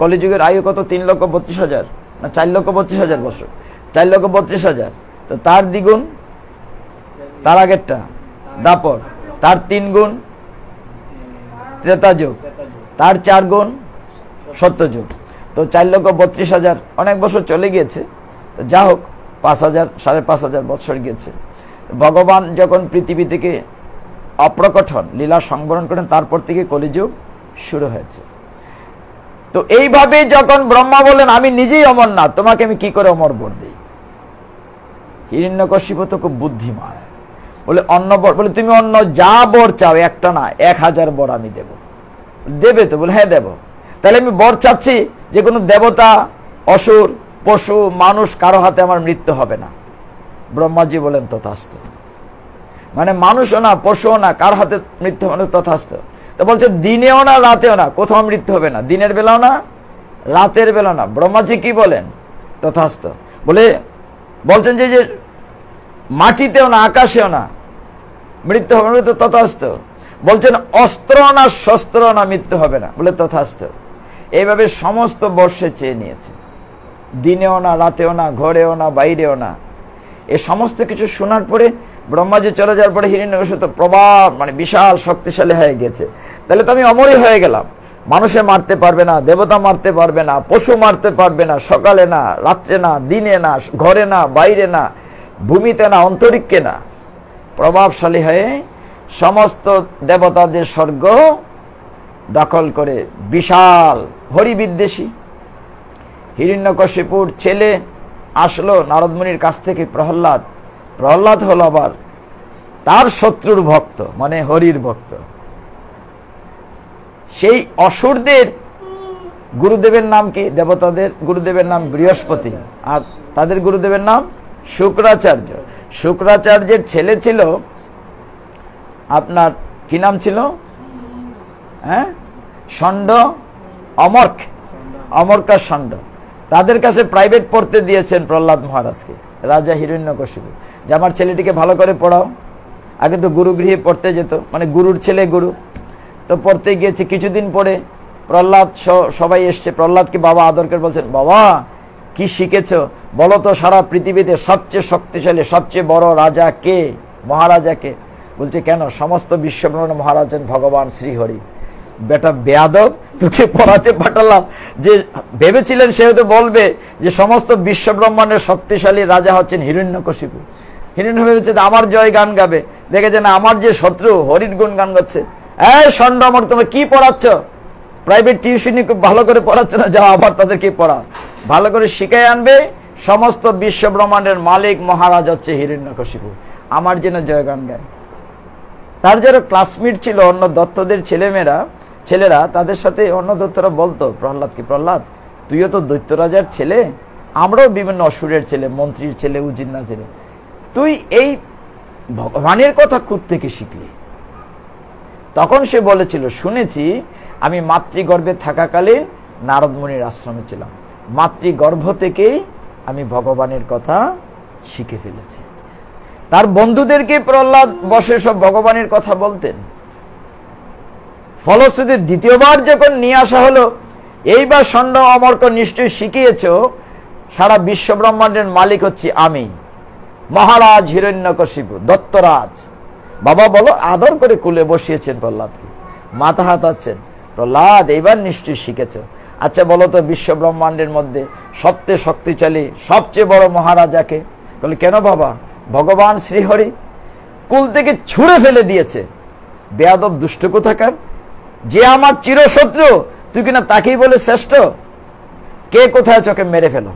কলিযুগের আয়ু কত? 3,32,000 না 4,32,000 বছর? 4,32,000। তো তার দ্বিগুণ তার আগেরটা দাপর, তার 3 গুণ ত্রেতা যুগ, তার 4 গুণ সত্য যুগ। তো 4,32,000 অনেক বছর চলে গিয়েছে। যা হোক, 5,000 5,500 বছর গিয়েছে। ভগবান যখন পৃথিবী থেকে অপ্রকট হন, লীলা সংবরণ করেন, তারপর থেকে কলিযুগ শুরু হয়েছে। তো এইভাবে যখন ব্রহ্মা বলেন আমি নিজেই অমর না, তোমাকে আমি কি করে অমর বর দিই? হিরণ্যকশিপু তো খুব বুদ্ধিমান, বলে অন্য বর, বলে তুমি অন্য যা বর চাও, একটা না 1,000 বর আমি দেব। দেবে তো? বলে হ্যাঁ দেব। তাহলে আমি বর চাচ্ছি যে কোনো দেবতা, অসুর, পশু, মানুষ কারো হাতে আমার মৃত্যু হবে না। ব্রহ্মাজি বলেন তথাস্তু। মানে মানুষও না, পশুও না, কার হাতে মৃত্যু হবে না, তথাস্তু। তো বলছে দিনেও না রাতেও না, কোথাও মৃত্যু হবে না, দিনের বেলাও না রাতের বেলা না। ব্রহ্মাজি কি বলেন? তথাস্তু। বলে বলছেন যে মাটিতেও না আকাশেও না মৃত্যু হবে না, তথাস্তু। বলছেন অস্ত্র না শস্ত্র না মৃত্যু হবে না, বলে তথাস্তু। এইভাবে সমস্ত বর্ষে চেয়ে নিয়েছে, দিনেও না রাতেও না, ঘরেও না বাইরেও না। এ সমস্ত কিছু শোনার পরে ব্রহ্মাজি চলে যাওয়ার পরে হিরণ্যকশিপু তো প্রভাব, মানে বিশাল শক্তিশালী হয়ে গেছে। তাহলে তো আমি অমরই হয়ে গেলাম, মানুষে মারতে পারবে না, দেবতা মারতে পারবে না, পশু মারতে পারবে না, সকালে না রাত্রে না, দিনে না, ঘরে না বাইরে না, ভূমিতে না অন্তরিক্ষে না, প্রভাবশালী হয়ে সমস্ত দেবতাদের স্বর্গ দখল করে বিশাল হরিবিদ্বেষী। হিরণ্যকশিপুর ছেলে আসলো নারদমুনির কাছ থেকে, প্রহ্লাদ। প্রহ্লাদ হলো আবার তার শত্রুর ভক্ত, মানে হরির ভক্ত। সেই অসুরদের গুরুদেবের নাম কি? দেবতাদের গুরুদেবের নাম বৃহস্পতি, আর তাদের গুরুদেবের নাম শুক্রাচার্য। শুক্রাচার্যের ছেলে ছিল আপনার কি নাম ছিল? ষণ্ড, অমর্ক, অমর্কা ষণ্ড। তাদের কাছে প্রাইভেট পড়তে দিয়েছেন প্রহ্লাদ মহারাজকে রাজা হিরণ্যকশিপু, যে আমার ছেলেটিকে ভালো করে পড়াও। আগে তো গুরুগৃহে পড়তে যেত, মানে গুরুর ছেলে গুরু, তো পড়তে গিয়েছে। কিছুদিন পরে প্রহ্লাদ সবাই এসছে, প্রহ্লাদকে বাবা আদর করে বলছেন, বাবা কি শিখেছো বলো তো, সারা পৃথিবীতে সবচেয়ে শক্তিশালী সবচেয়ে বড় রাজা কে, মহারাজা কে? বলছে কেন? সমস্ত বিশ্বব্রহ্মাণ্ড মহারাজ ভগবান শ্রীহরি। বেটা বেয়াদব, তোকে পড়াতে পাঠালাম, যে ভেবেছিলেন সে হয়তো বলবে যে সমস্ত বিশ্ব ব্রহ্মাণ্ডের শক্তিশালী রাজা হচ্ছেন হিরণ্যকশিপু। হিরণ্য ভেবেছে আমার জয় গান গাবে, দেখেছে না আমার যে শত্রু হরির গুণ গান গাচ্ছে। এই ষণ্ড, আমার তোমরা কি পড়াচ্ছ? প্রাইভেট টিউশনি খুব ভালো করে পড়াচ্ছে না, যাও আবার তাদেরকে পড়া, ভালো করে শিখাই আনবে। সমস্ত বিশ্ব ব্রহ্মাণ্ডের মালিক মহারাজ হচ্ছে হিরণ্যকশিপু, আমার যেন জয় গান গায়। তার যারা ক্লাসমেট ছিল অন্য দত্তদের ছেলেরা, তাদের সাথে অন্য দত্তরা বলতো প্রহ্লাদকে, প্রহ্লাদ তুইও তো দৈত্য রাজার ছেলে, আমরাও বিভিন্ন অসুরের ছেলে, মন্ত্রীর ছেলে, উজিন্না ছেলে, তুই এই ভগবানের কথা থেকে শিখলি। তখন সে বলেছিল, শুনেছি আমি মাতৃগর্ভে থাকাকালীন নারদ মুনির আশ্রমে ছিলাম, মাতৃগর্ভ থেকেই আমি ভগবানের কথা শিখে ফেলেছি। তার বন্ধুদেরকে প্রহ্লাদ বসে সব ভগবানের কথা বলতেন। ফলশ্রুতি দ্বিতীয়বার যখন নিয়ে আসা হলো, এইবার ষণ্ড অমর্ক নিশ্চয় শিখিয়েছ সারা বিশ্ব ব্রহ্মাণ্ডের মালিক হচ্ছি আমি, মহারাজ হিরণ্যকশিপু, দত্তরাজ। বাবা বলো, আদর করে কুলে বসিয়েছেন প্রহ্লাদকে। মাথা হাতাচ্ছেন। প্রহ্লাদ, এইবার নিশ্চয়ই শিখেছ। আচ্ছা বলো তো, বিশ্ব ব্রহ্মাণ্ডের মধ্যে সবচেয়ে শক্তিশালী সবচেয়ে বড় মহারাজাকে? বলে, কেন বাবা? ভগবান শ্রীহরি কুল থেকে ছুঁড়ে ফেলে দিয়েছে। বেয়াদব দুষ্ট কোথাকার, যে আমার চিরশত্রু তুই কিনা তাকেই বলে শ্রেষ্ঠ? কে কোথায় চোখে মেরে ফেলো।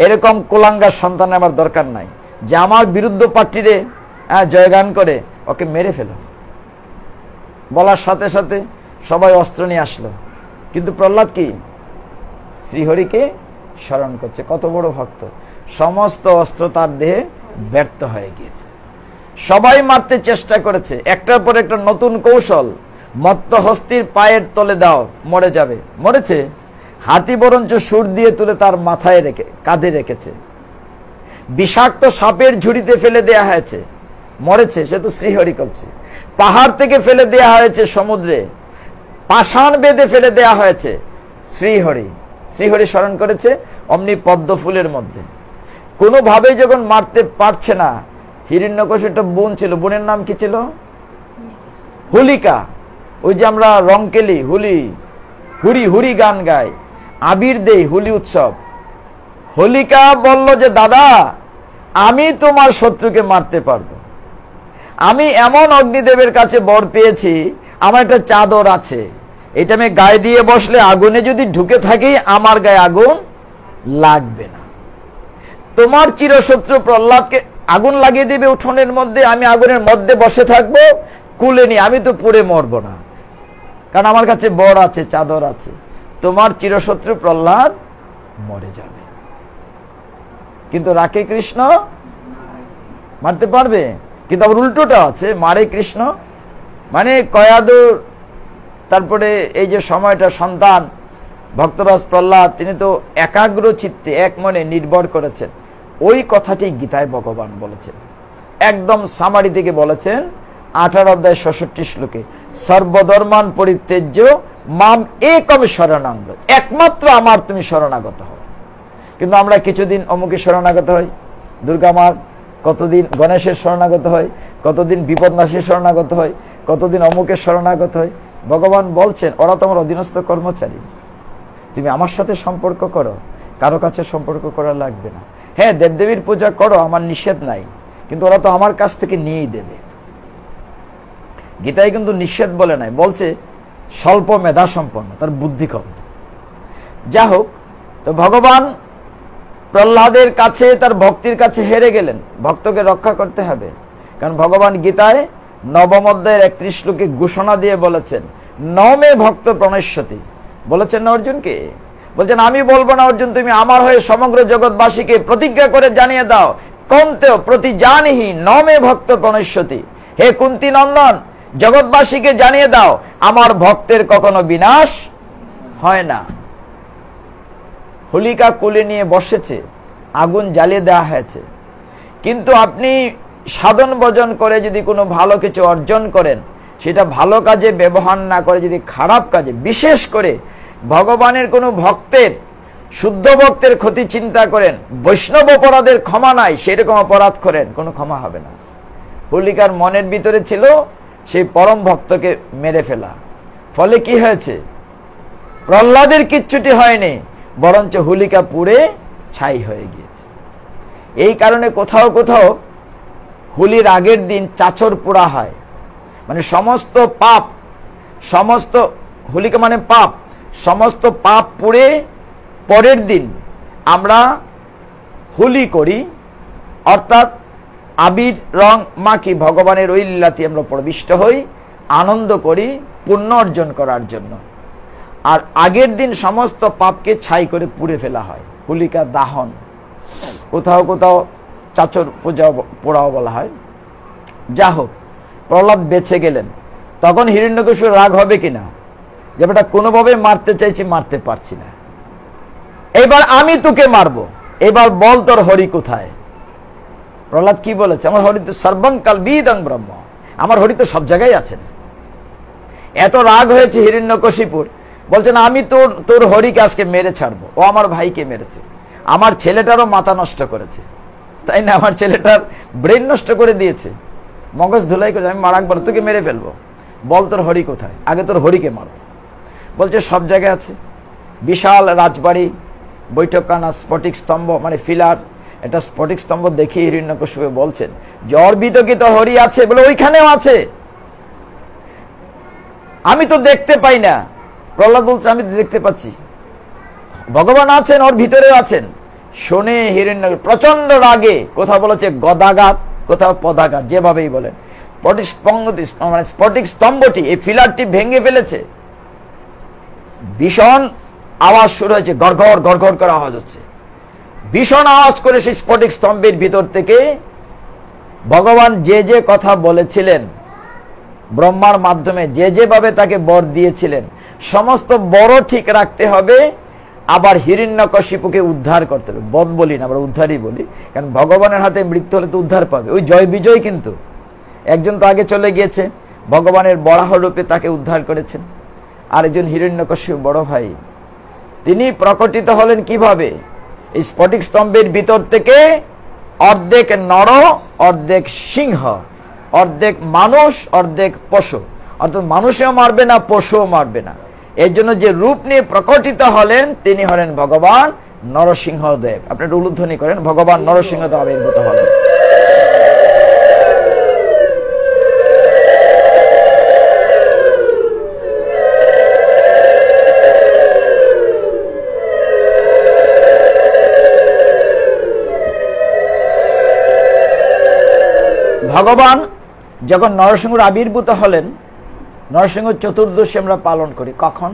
এরকম কুলাঙ্গার সন্তান আমার দরকার নাই, যে আমার বিরুদ্ধ পার্টিরে জয়গান করে ওকে মেরে ফেলো। বলার সাথে সাথে সবাই অস্ত্র নিয়ে আসলো, কিন্তু প্রহ্লাদ কি শ্রীহরিকে স্মরণ করছে। কত বড় ভক্ত! সমস্ত অস্ত্র তার দেহে ব্যর্থ হয়ে গিয়েছে। সবাই মারতে চেষ্টা করেছে, একটার পর একটা নতুন কৌশল। মত্ত হস্তির পায়ের তলে দাও, মরে যাবে। মরেছে। হাতি বরঞ্চ সুর দিয়ে তুলে তার মাথায় রেখে কাঁধে রেখেছে। বিষাক্ত সাপের ঝুড়িতে ফেলে দেয়া হয়েছে, মরেছে। সে তো শ্রীহরি করছে। পাহাড় থেকে ফেলে দেয়া হয়েছে সমুদ্রে, পাষাণ বেঁধে ফেলে দেয়া হয়েছে। শ্রীহরি শ্রীহরি স্মরণ করেছে অমনি পদ্ম ফুলের মধ্যে। কোনোভাবেই যখন মারতে পারছে না, হিরণ্যকশিপুর একটা বোন ছিল, বোনের নাম কি ছিল? হোলিকা। ওই যে আমরা রংকেলি হুলি হুরি হুরি গান গাই, আবির দেই হোলি উৎসব। হোলিকা বলল যে দাদা, আমি তোমার শত্রুকে মারতে পারবো। আমি এমন অগ্নিদেবের কাছে বর পেয়েছি, আমার একটা চাদর আছে, এটা আমি গায়ে দিয়ে বসলে আগুনে যদি ঢুকে থাকি আমার গায়ে আগুন লাগবে না। তোমার চিরশত্রু প্রহ্লাদকে আগুন লাগিয়ে দেবে উঠোনের মধ্যে, আমি আগুনের মধ্যে বসে থাকবো, কুলে নি, আমি তো পুড়ে মরবো না, কারণ আমার কাছে বর আছে, চাদর আছে। তোমার চিরশত্রু প্রহ্লাদ মরে যাবে। কিন্তু রাখে কৃষ্ণ মারতে পারবে? কিন্তু আবার উল্টোটা আছে, মারে কৃষ্ণ। মানে কয়াদুর, তারপরে এই যে সময়টা সন্তান ভক্তরাজ প্রহ্লাদ, তিনি তো একাগ্র চিত্তে এক মনে নির্ভর করেছেন। ওই কথাটি গীতায় ভগবান বলেছেন, একদম সামারি থেকে বলেছেন 18 অধ্যায় 66 শ্লোকে, সর্বধর্মান পরিত্যাজ্য মাম একম শরণাং, একমাত্র আমার তুমি শরণাগত হও। কিন্তু আমরা কিছুদিন অমুকে শরণাগত হই, দুর্গা মার, কতদিন গণেশের শরণাগত হয়, কতদিন বিপদনাশীর শরণাগত হয়, কতদিন অমুকের শরণাগত হয়। ভগবান বলছেন ওরা তোমার অধীনস্থ কর্মচারী, তুমি আমার সাথে সম্পর্ক করো, কারো কাছে সম্পর্ক করা লাগবে না। হ্যাঁ, দেবদেবীর পূজা করো, আমার নিষেধ নাই, কিন্তু ওরা তো আমার কাছ থেকে নিয়েই দেবে। গীতায় কিন্তু নিষেধ বলে নাই, বলছে স্বল্প মেধা সম্পন্ন, তার বুদ্ধি কম। যা হোক, তো ভগবান প্রহ্লাদের কাছে, তার ভক্তির কাছে হেরে গেলেন। ভক্তকে রক্ষা করতে হবে, কারণ ভগবান গীতায় 9 অধ্যায়ের 31 শ্লোকে ঘোষণা দিয়ে বলেছেন, নমে ভক্ত প্রণশ্যতি। বলেছেন না অর্জুনকে, বলছেন আমি বলবো না অর্জুন, তুমি আমার হয়ে সমগ্র জগৎবাসীকে প্রতিজ্ঞা করে জানিয়ে দাও, কন্তেও প্রতি জানিহি নমে ভক্ত প্রণশ্যতি। হে কুন্তী নন্দন, জগৎবাসীকে জানিয়ে দাও আমার ভক্তের কখনো বিনাশ হয় না। হোলিকা কোলে নিয়ে বসেছে, আগুন জ্বালিয়ে দেওয়া হয়েছে, কিন্তু আপনি সাধন ভজন করে যদি কোনো ভালো কিছু অর্জন করেন, সেটা ভালো কাজে ব্যবহার না করে যদি খারাপ কাজে, বিশেষ করে ভগবানের কোনো ভক্তের, শুদ্ধ ভক্তের ক্ষতি চিন্তা করেন, বৈষ্ণব অপরাধের ক্ষমা নাই, সেরকম অপরাধ করেন, কোনো ক্ষমা হবে না। হোলিকার মনের ভিতরে ছিল সেই পরম ভক্তকে মেরে ফেলা। ফলে কি হয়েছে? প্রহ্লাদের কিচ্ছুটি হয়নি, বরঞ্চ হোলিকা পুড়ে ছাই হয়ে গিয়েছে। এই কারণে কোথাও কোথাও হোলির আগের দিন চাচর পোড়া হয়, মানে সমস্ত পাপ, সমস্ত হোলিকা মানে পাপ, সমস্ত পাপ পুড়ে পরের দিন আমরা হোলি করি, অর্থাৎ আবির রং মাখি, ভগবানের ওই লীলাতে আমরা প্রবিষ্ট হই, আনন্দ করি পুণ্য অর্জন করার জন্য। আর আগের দিন সমস্ত পাপকে ছাই করে পুড়ে ফেলা হয়, হোলিকা দাহন। কোথাও কোথাও চাচর পূজা পোড়াও বলা হয়। যা হোক, প্রহ্লাদ বেঁচে গেলেন। তখন হিরণ্যকশিপুর রাগ হবে কিনা, যে বেটা কোনোভাবে মারতে চাইছি, মারতে পারছি না, এবার আমি তোকে মারবো, এবার বল তোর হরি কোথায়। প্রহ্লাদ কি বলেছে? আমার হরি তো সর্বং কালবিদং ব্রহ্ম, আমার হরি তো সব জায়গায় আছেন। এত রাগ হয়েছে হিরণ্যকশিপুর, বলছেন আমি তোর হরিকে আজকে মেরে ছাড়বো। ও আমার ভাইকে মেরেছে, আমার ছেলেটারও মাথা নষ্ট করেছে, তাই না? আমার ছেলেটার ব্রেন নষ্ট করে দিয়েছে, মগজ ধুলাই করে, আমি মারাকবার তোকে মেরে ফেলবো। বল তোর হরি কোথায়, আগে তোর হরিকে মারো। বলছে সব জায়গায় আছে। বিশাল রাজবাড়ি, বৈঠকখানা, স্ফটিক স্তম্ভ মানে ফিলার, এটা স্ফটিক স্তম্ভ দেখে হিরণ্যকশিপু বলছেন যে ওর বিতর্কিত হরি আছে, বলে ওইখানেও আছে, আমি তো দেখতে পাই না। প্রহ্লাদ বলছে আমি তো দেখতে পাচ্ছি, ভগবান আছেন, ওর ভিতরেও আছেন। শুনে হিরণ্য প্রচন্ড রাগে, কোথাও বলেছে গদাঘাত, কোথাও পদাঘাত, যেভাবেই বলেন, মানে স্ফটিক স্তম্ভটি, এই ফিলারটি ভেঙে ফেলেছে। ভীষণ আওয়াজ শুরু হয়েছে, গড়গড় গড়গড় করে আওয়াজ হচ্ছে। ভীষণ আওয়াজ করে সেই স্ফটিক স্তম্ভের ভিতর থেকে ভগবান যে যে কথা বলেছিলেন, ব্রহ্মার মাধ্যমে যে যেভাবে তাকে বর দিয়েছিলেন, সমস্ত বড় ঠিক রাখতে হবে, আবার হিরণ্যকশিপুকে উদ্ধার করতে হবে। বধ বলি না, আমরা উদ্ধারই বলি, কারণ ভগবানের হাতে মৃত্যু হলে তো উদ্ধার পাবে, ওই জয় বিজয়। কিন্তু একজন তো আগে চলে গিয়েছে, ভগবানের বরাহ রূপে তাকে উদ্ধার করেছেন, আর একজন হিরণ্যকশিপু বড় ভাই, তিনি প্রকটিত হলেন কিভাবে? এই স্ফটিক স্তম্ভের ভিতর থেকে অর্ধেক নর, অর্ধেক সিংহ, অর্ধেক মানুষ, অর্ধেক পশু, অর্থাৎ মানুষও মারবে না, পশুও মারবে না। এর জন্য যে রূপ নিয়ে প্রকটিত হলেন তিনি হলেন ভগবান নরসিংহদেব। আপনারা উলুধ্বনি করেন, ভগবান নরসিংহদেব আবির্ভূত হলেন। ভগবান যখন নরসিংহ আবির্ভূত হলেন, নরসিংহ চতুর্দশী আমরা পালন করি কখন,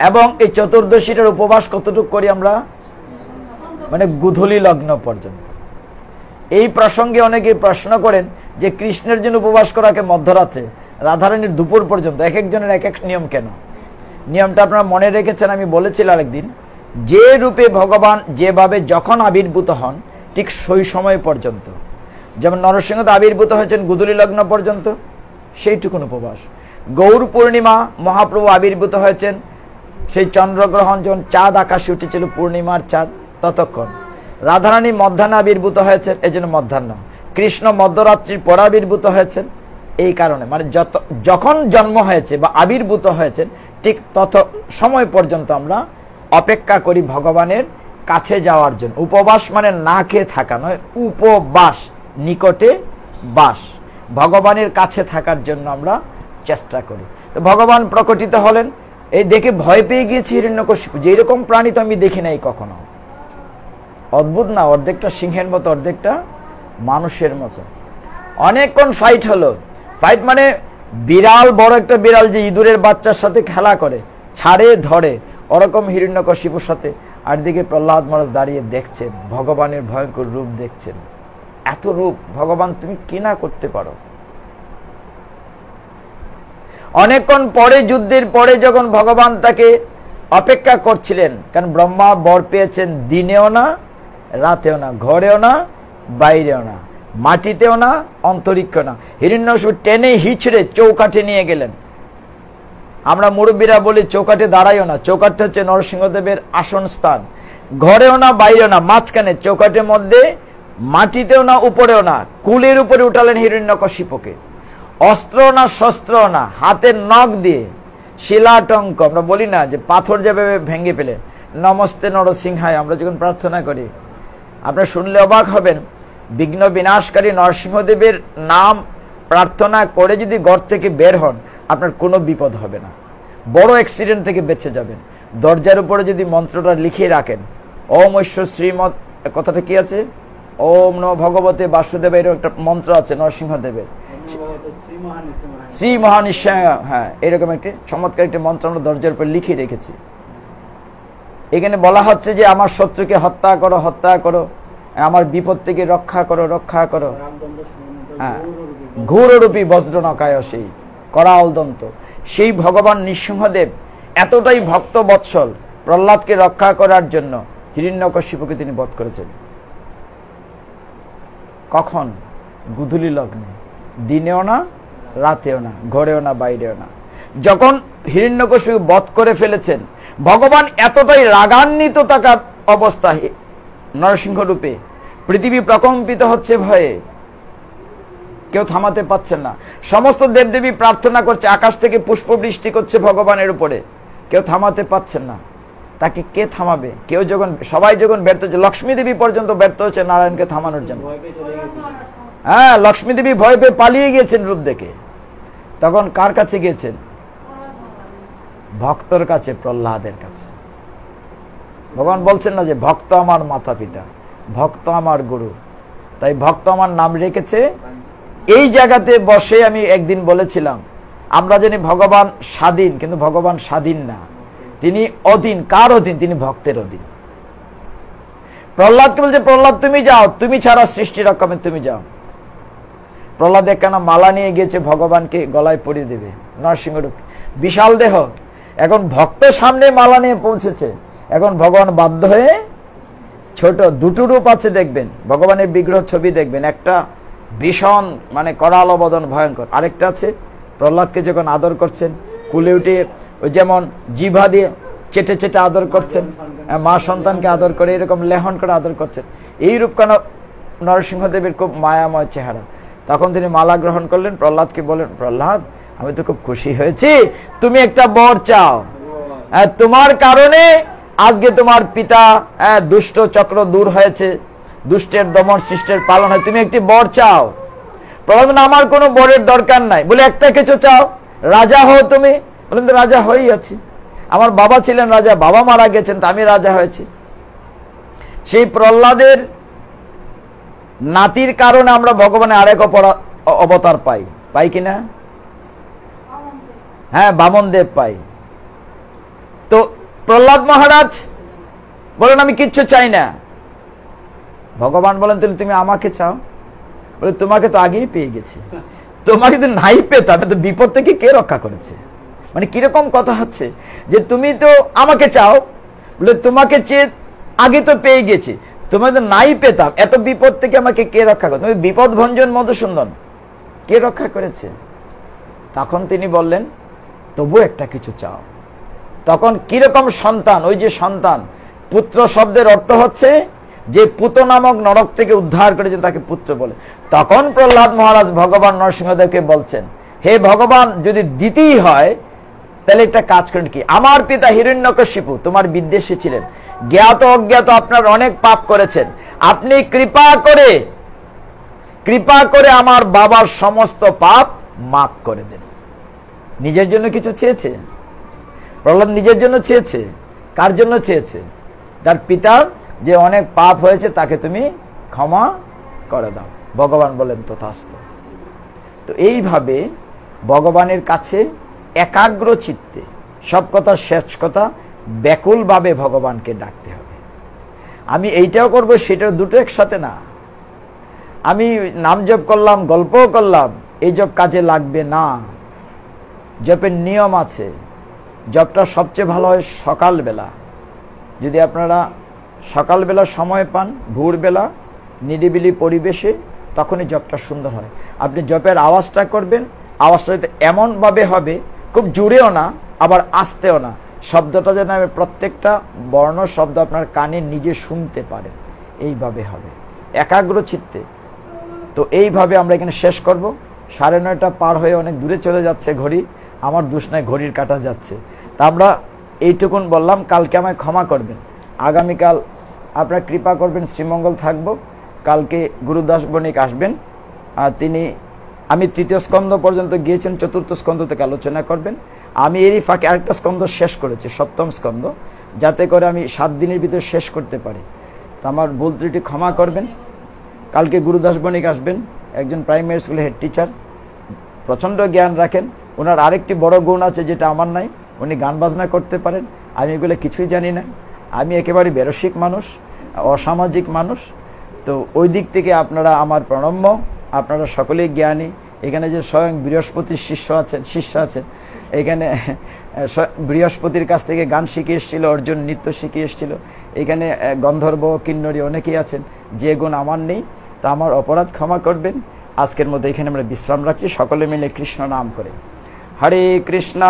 এবং এই চতুর্দশীটার উপবাস কতটুকু করি আমরা, মানে গুধূলি লগ্ন পর্যন্ত। এই প্রসঙ্গে অনেকে প্রশ্ন করেন যে কৃষ্ণের জন্য উপবাস করাকে মধ্যরাত্রে, রাধারানীর দুপুর পর্যন্ত, এক একজনের এক এক নিয়ম কেন? নিয়মটা আপনারা মনে রেখেছেন, আমি বলেছিলাম আরেকদিন, যে রূপে ভগবান যেভাবে যখন আবির্ভূত হন ঠিক সেই সময় পর্যন্ত, যেমন নরসিংহ আবির্ভূত হয়েছেন গুধূলি লগ্ন পর্যন্ত, সেইটুকুন উপবাস। গৌর পূর্ণিমা মহাপ্রভু আবির্ভূত হয়েছেন, সেই চন্দ্রগ্রহণ যখন চাঁদ আকাশে উঠেছিল, পূর্ণিমার চাঁদ, ততক্ষণ। রাধারানী মধ্যাহ্নে আবির্ভূত হয়েছেন, এই জন্য মধ্যাহ্ন। কৃষ্ণ মধ্যরাত্রির পর আবির্ভূত হয়েছেন, এই কারণে, মানে যখন জন্ম হয়েছে বা আবির্ভূত হয়েছেন ঠিক তত সময় পর্যন্ত আমরা অপেক্ষা করি ভগবানের কাছে যাওয়ার জন্য। উপবাস মানে না খেয়ে থাকা নয়, উপবাস, নিকটে বাস, ভগবানের কাছে থাকার জন্য আমরা চেষ্টা করি। তো ভগবান প্রকটিত হলেন, এই দেখে ভয় পেয়ে গিয়েছে হিরণ্যকশিপু, যে এরকম প্রাণী তো আমি দেখি নাই কখনো। অদ্ভুত না, অর্ধেকটা সিংহের মতো, অর্ধেকটা মানুষের মতো। অনেকক্ষণ ফাইট হলো। ফাইট মানে বিড়াল, বড় একটা বিড়াল যে ইঁদুরের বাচ্চার সাথে খেলা করে, ছাড়ে ধরে, ওরকম হিরণ্যকশিপুর সাথে। আর দিকে প্রহ্লাদ মহারাজ দাঁড়িয়ে দেখছেন, ভগবানের ভয়ঙ্কর রূপ দেখছেন। এত রূপ ভগবান, তুমি কি না করতে পারো। অনেকক্ষণ পরে, যুদ্ধের পরে যখন ভগবান তাকে অপেক্ষা করছিলেন, কারণ ব্রহ্মা বর পেয়েছেন দিনেও না, রাতেও না, ঘরেও না, বাইরেও না, মাটিতেও না, অন্তরিক্ষ না। হিরণ্যকশিপু টেনে হিচড়ে চৌকাঠে নিয়ে গেলেন। আমরা মুরব্বীরা বলি চৌকাঠে দাঁড়াইও না, চৌকাঠটা হচ্ছে নরসিংহদেবের আসন স্থান। ঘরেও না, বাইরেও না, মাঝখানে চৌকাঠের মধ্যে, মাটিতেও না, উপরেও না, কুলের উপরে উঠালেন হিরণ্যকশিপুকে। অস্ত্র না, শস্ত্র না, হাতের নখ দিয়ে শিলাটঙ্ক, আমরা বলি না যে পাথর যেভাবে ভেঙে ফেলে, নমস্তে নরসিংহায় আমরা যখন প্রার্থনা করি, আপনারা শুনলে অবাক হবেন, বিঘ্ন বিনাশকারী নরসিংহদেবের নাম প্রার্থনা করে যদি ঘর থেকে বের হন, আপনার কোনো বিপদ হবে না, বড় অ্যাক্সিডেন্ট থেকে বেঁচে যাবেন। দরজার উপরে যদি মন্ত্রটা লিখিয়ে রাখেন, ওম ঐশ্বর শ্রীমৎ, কথাটা কি আছে, ওম নমঃ ভগবতে বাসুদেব, এর একটা মন্ত্র আছে নরসিংহদেবের, শ্রী মহানিশ্চয়, হ্যাঁ, এরকম একটি চমৎকার একটি মন্ত্র আমরা দরজার উপর লিখে রেখেছি। এখানে বলা হচ্ছে যে আমার শত্রুকে হত্যা করো, হত্যা করো, আমার বিপদ থেকে রক্ষা করো, রক্ষা করো। হ্যাঁ, ঘোররূপী বজ্রনকায়, সেই করাল দন্ত, সেই ভগবান নৃসিংহদেব এতটাই ভক্ত বৎসল, প্রহ্লাদকে রক্ষা করার জন্য হিরণ্যকশিপুকে তিনি বধ করেছেন। কখন? গুধূলি লগ্নে, দিনেও না, রাতেও না, ঘরেও না, বাইরেও না। যখন হিরণ্যকশিপু বধ করে ফেলেছেন, ভগবান এতটাই রাগান্বিত থাকা অবস্থায় নরসিংহ রূপে, পৃথিবী প্রকম্পিত হচ্ছে ভয়ে, কেউ থামাতে পাচ্ছেন না। সমস্ত দেবদেবী প্রার্থনা করছে, আকাশ থেকে পুষ্প বৃষ্টি করছে ভগবানের উপরে, কেউ থামাতে পাচ্ছেন না। তাকে কে থামাবে? কেউ যখন, সবাই যখন ব্যর্থ হচ্ছে, লক্ষ্মী দেবী পর্যন্ত ব্যর্থ হচ্ছে নারায়ণকে থামানোর জন্য। হ্যাঁ, লক্ষ্মী দেবী ভয় পেয়ে পালিয়ে গিয়েছেন রূপ দেখে। তখন কার কাছে গিয়েছেন? ভক্তর কাছে, প্রহ্লাদের কাছে। ভগবান বলছেন না যে ভক্ত আমার মাতা পিতা, ভক্ত আমার গুরু, তাই ভক্ত আমার নাম রেখেছে। এই জায়গাতে বসে আমি একদিন বলেছিলাম, আমরা জানি ভগবান স্বাধীন, কিন্তু ভগবান স্বাধীন না, তিনি অধীন। কার অধীন? তিনি ভক্তের অধীন। প্রহ্লাদকে বলছে, প্রহ্লাদ তুমি যাও, তুমি ছাড়া সৃষ্টি রকমের, তুমি যাও। প্রহ্লাদ একখানা মালা নিয়ে গিয়েছে, ভগবানকে গলায় পরিয়ে দেবে। নরসিংহরূপ, বিশাল দেহ, এখন ভক্ত সামনে মালা নিয়ে পৌঁছেছে। এখন ভগবান বাধ্য হয়ে, ছোট দুটো রূপ আছে দেখবেন, ভগবানের বিগ্রহ ছবি দেখবেন, একটা ভীষণ মানে করাল বদন ভয়ঙ্কর, আরেকটা আছে প্রহ্লাদকে যখন আদর করছেন, কুলে উঠে ওই যেমন জিভা দিয়ে চেটে চেটে আদর করছেন, মা সন্তানকে আদর করে এরকম লেহন করে আদর করছেন। এই রূপখানা নরসিংহদেবের খুব মায়াময় চেহারা। তখন তিনি মালা গ্রহণ করলেন, প্রহ্লাদকে বলেন, প্রহ্লাদ আমি তো খুব খুশি হয়েছি, তুমি একটা বর চাও, তোমার কারণে আজকে তোমার পিতা দুষ্ট চক্র দূর হয়েছে, দুষ্টের দমন সৃষ্টের পালন হয়, তুমি একটি বর চাও। প্রহ্লাদ, আমার কোনো বরের দরকার নাই। বলে একটা কিছু চাও, রাজা হও তুমি। বলেন, তো রাজা হয়েই আছি, আমার বাবা ছিলেন রাজা, বাবা মারা গেছেন, তা আমি রাজা হয়েছি। সেই প্রহ্লাদের নাতির কারণে আমরা ভগবানের আরেক অবতার পাই, পাই কিনা? হ্যাঁ, বামন দেব পাই। তো প্রহ্লাদ মহারাজ বলেন, আমি কিচ্ছু চাই না। ভগবান বলেন, তাহলে তুমি আমাকে চাও। বলে, তোমাকে তো আগেই পেয়ে গেছি, তোমাকে তো নাই পেতাম, তো বিপদ থেকে কে রক্ষা করেছে? মানে কিরকম কথা হচ্ছে যে তুমি তো আমাকে চাও, বলে তোমাকে চেয়ে আগে তো পেয়ে গেছি, তোমাকে তো নাই পেতাম, এত বিপদ থেকে আমাকে কে রক্ষা করে? তুমি বিপদ ভঞ্জন মধুসূদন, কে রক্ষা করেছে? তখন তিনি বললেন, তবু একটা কিছু চাও। তখন কিরকম সন্তান? ওই যে সন্তান, পুত্র শব্দের অর্থ হচ্ছে যে পুত নামক নরক থেকে উদ্ধার করেছেন তাকে পুত্র বলে। তখন প্রহ্লাদ মহারাজ ভগবান নরসিংহদেবকে বলছেন, হে ভগবান, যদি দিতেই হয় তাহলে একটা কাজ করেন, কি আমার পিতা হিরণ্যকশিপু তোমার বিদ্বেষী ছিলেন, জ্ঞাত অজ্ঞাত আপনার অনেক পাপ করেছেন, আপনি কৃপা করে আমার বাবার সমস্ত পাপ মাফ করে দেন। নিজের জন্য কিছু চেয়েছে প্রহ্লাদ, নিজের জন্য চেয়েছে। কার জন্য চেয়েছে? তার পিতার যে অনেক পাপ হয়েছে তাকে তুমি ক্ষমা করে দাও। ভগবান বলেন, তথাস্তু। তো এইভাবে ভগবানের কাছে একাগ্র চিত্তে, সব কথা শেষ কথা, ব্যাকুলভাবে ভগবানকে ডাকতে হবে। আমি এইটাও করব সেটাও দুটো একসাথে না। আমি নাম জপ করলাম, গল্পও করলাম, এই জপ কাজে লাগবে না। জপের নিয়ম আছে। জপটা সবচেয়ে ভালো হয় সকালবেলা। যদি আপনারা সকালবেলা সময় পান, ভোরবেলা নিরিবিলি পরিবেশে, তখনই জপটা সুন্দর হয়। আপনি জপের আওয়াজটা করবেন, আওয়াজটা এমনভাবে হবে, খুব জোরেও না আবার আস্তেও না, শব্দটা যেন প্রত্যেকটা বর্ণ শব্দ আপনার কানে নিজে শুনতে পারেন, এইভাবে হবে একাগ্র চিত্তে। তো এইভাবে আমরা এখানে শেষ করব। 9:30 পার হয়ে অনেক দূরে চলে যাচ্ছে ঘড়ি, আমার দোষ নাই, ঘড়ির কাটা যাচ্ছে। তা আমরা এইটুকুন বললাম। কালকে আমায় ক্ষমা করবেন, আগামীকাল আপনারা কৃপা করবেন, শ্রীমঙ্গল থাকব। কালকে গুরুদাস বণিক আসবেন, আমি 3য় স্কন্ধ পর্যন্ত গিয়েছেন, 4র্থ স্কন্ধ থেকে আলোচনা করবেন। আমি এরই ফাঁকে আরেকটা স্কন্ধ শেষ করেছি, 7ম স্কন্ধ, যাতে করে আমি 7 দিনের ভিতরে শেষ করতে পারি। তো আমার ভুল ত্রুটি ক্ষমা করবেন। কালকে গুরুদাস বণিক আসবেন, একজন প্রাইমারি স্কুলের হেড টিচার, প্রচণ্ড জ্ঞান রাখেন। ওনার আরেকটি বড় গুণ আছে যেটা আমার নাই, উনি গান বাজনা করতে পারেন। আমি এগুলো কিছুই জানি না, আমি একেবারে বেরসিক মানুষ, অসামাজিক মানুষ। তো ওই দিক থেকে আপনারা আমার প্রণম্য, আপনারা সকলেই জ্ঞানী। এখানে যে স্বয়ং বৃহস্পতির শিষ্য আছেন, এখানে বৃহস্পতির কাছ থেকে গান শিখে এসেছিল, অর্জুন নৃত্য শিখে এসেছিল। এখানে গন্ধর্ব কিন্নরী অনেকেই আছেন, যে গুণ আমার নেই। তা আমার অপরাধ ক্ষমা করবেন। আজকের মধ্যে এখানে আমরা বিশ্রাম রাখছি, সকলে মিলে কৃষ্ণ নাম করে। হরে কৃষ্ণ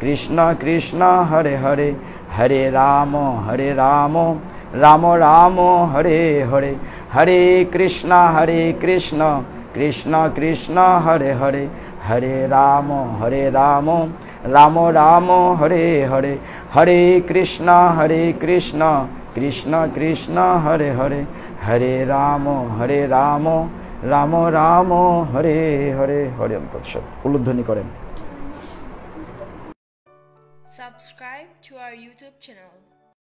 কৃষ্ণ কৃষ্ণ হরে হরে, হরে রাম রাম রাম হরে হরে, হরে কৃষ্ণ কৃষ্ণ কৃষ্ণ হরে হরে হরে রাম রাম রাম হরে হরে হরে কৃষ্ণ কৃষ্ণ কৃষ্ণ হরে হরে হরে রাম রাম রাম হরে হরে হরে তৎসৎ। উলুধ্বনি করেন। Subscribe to our YouTube channel.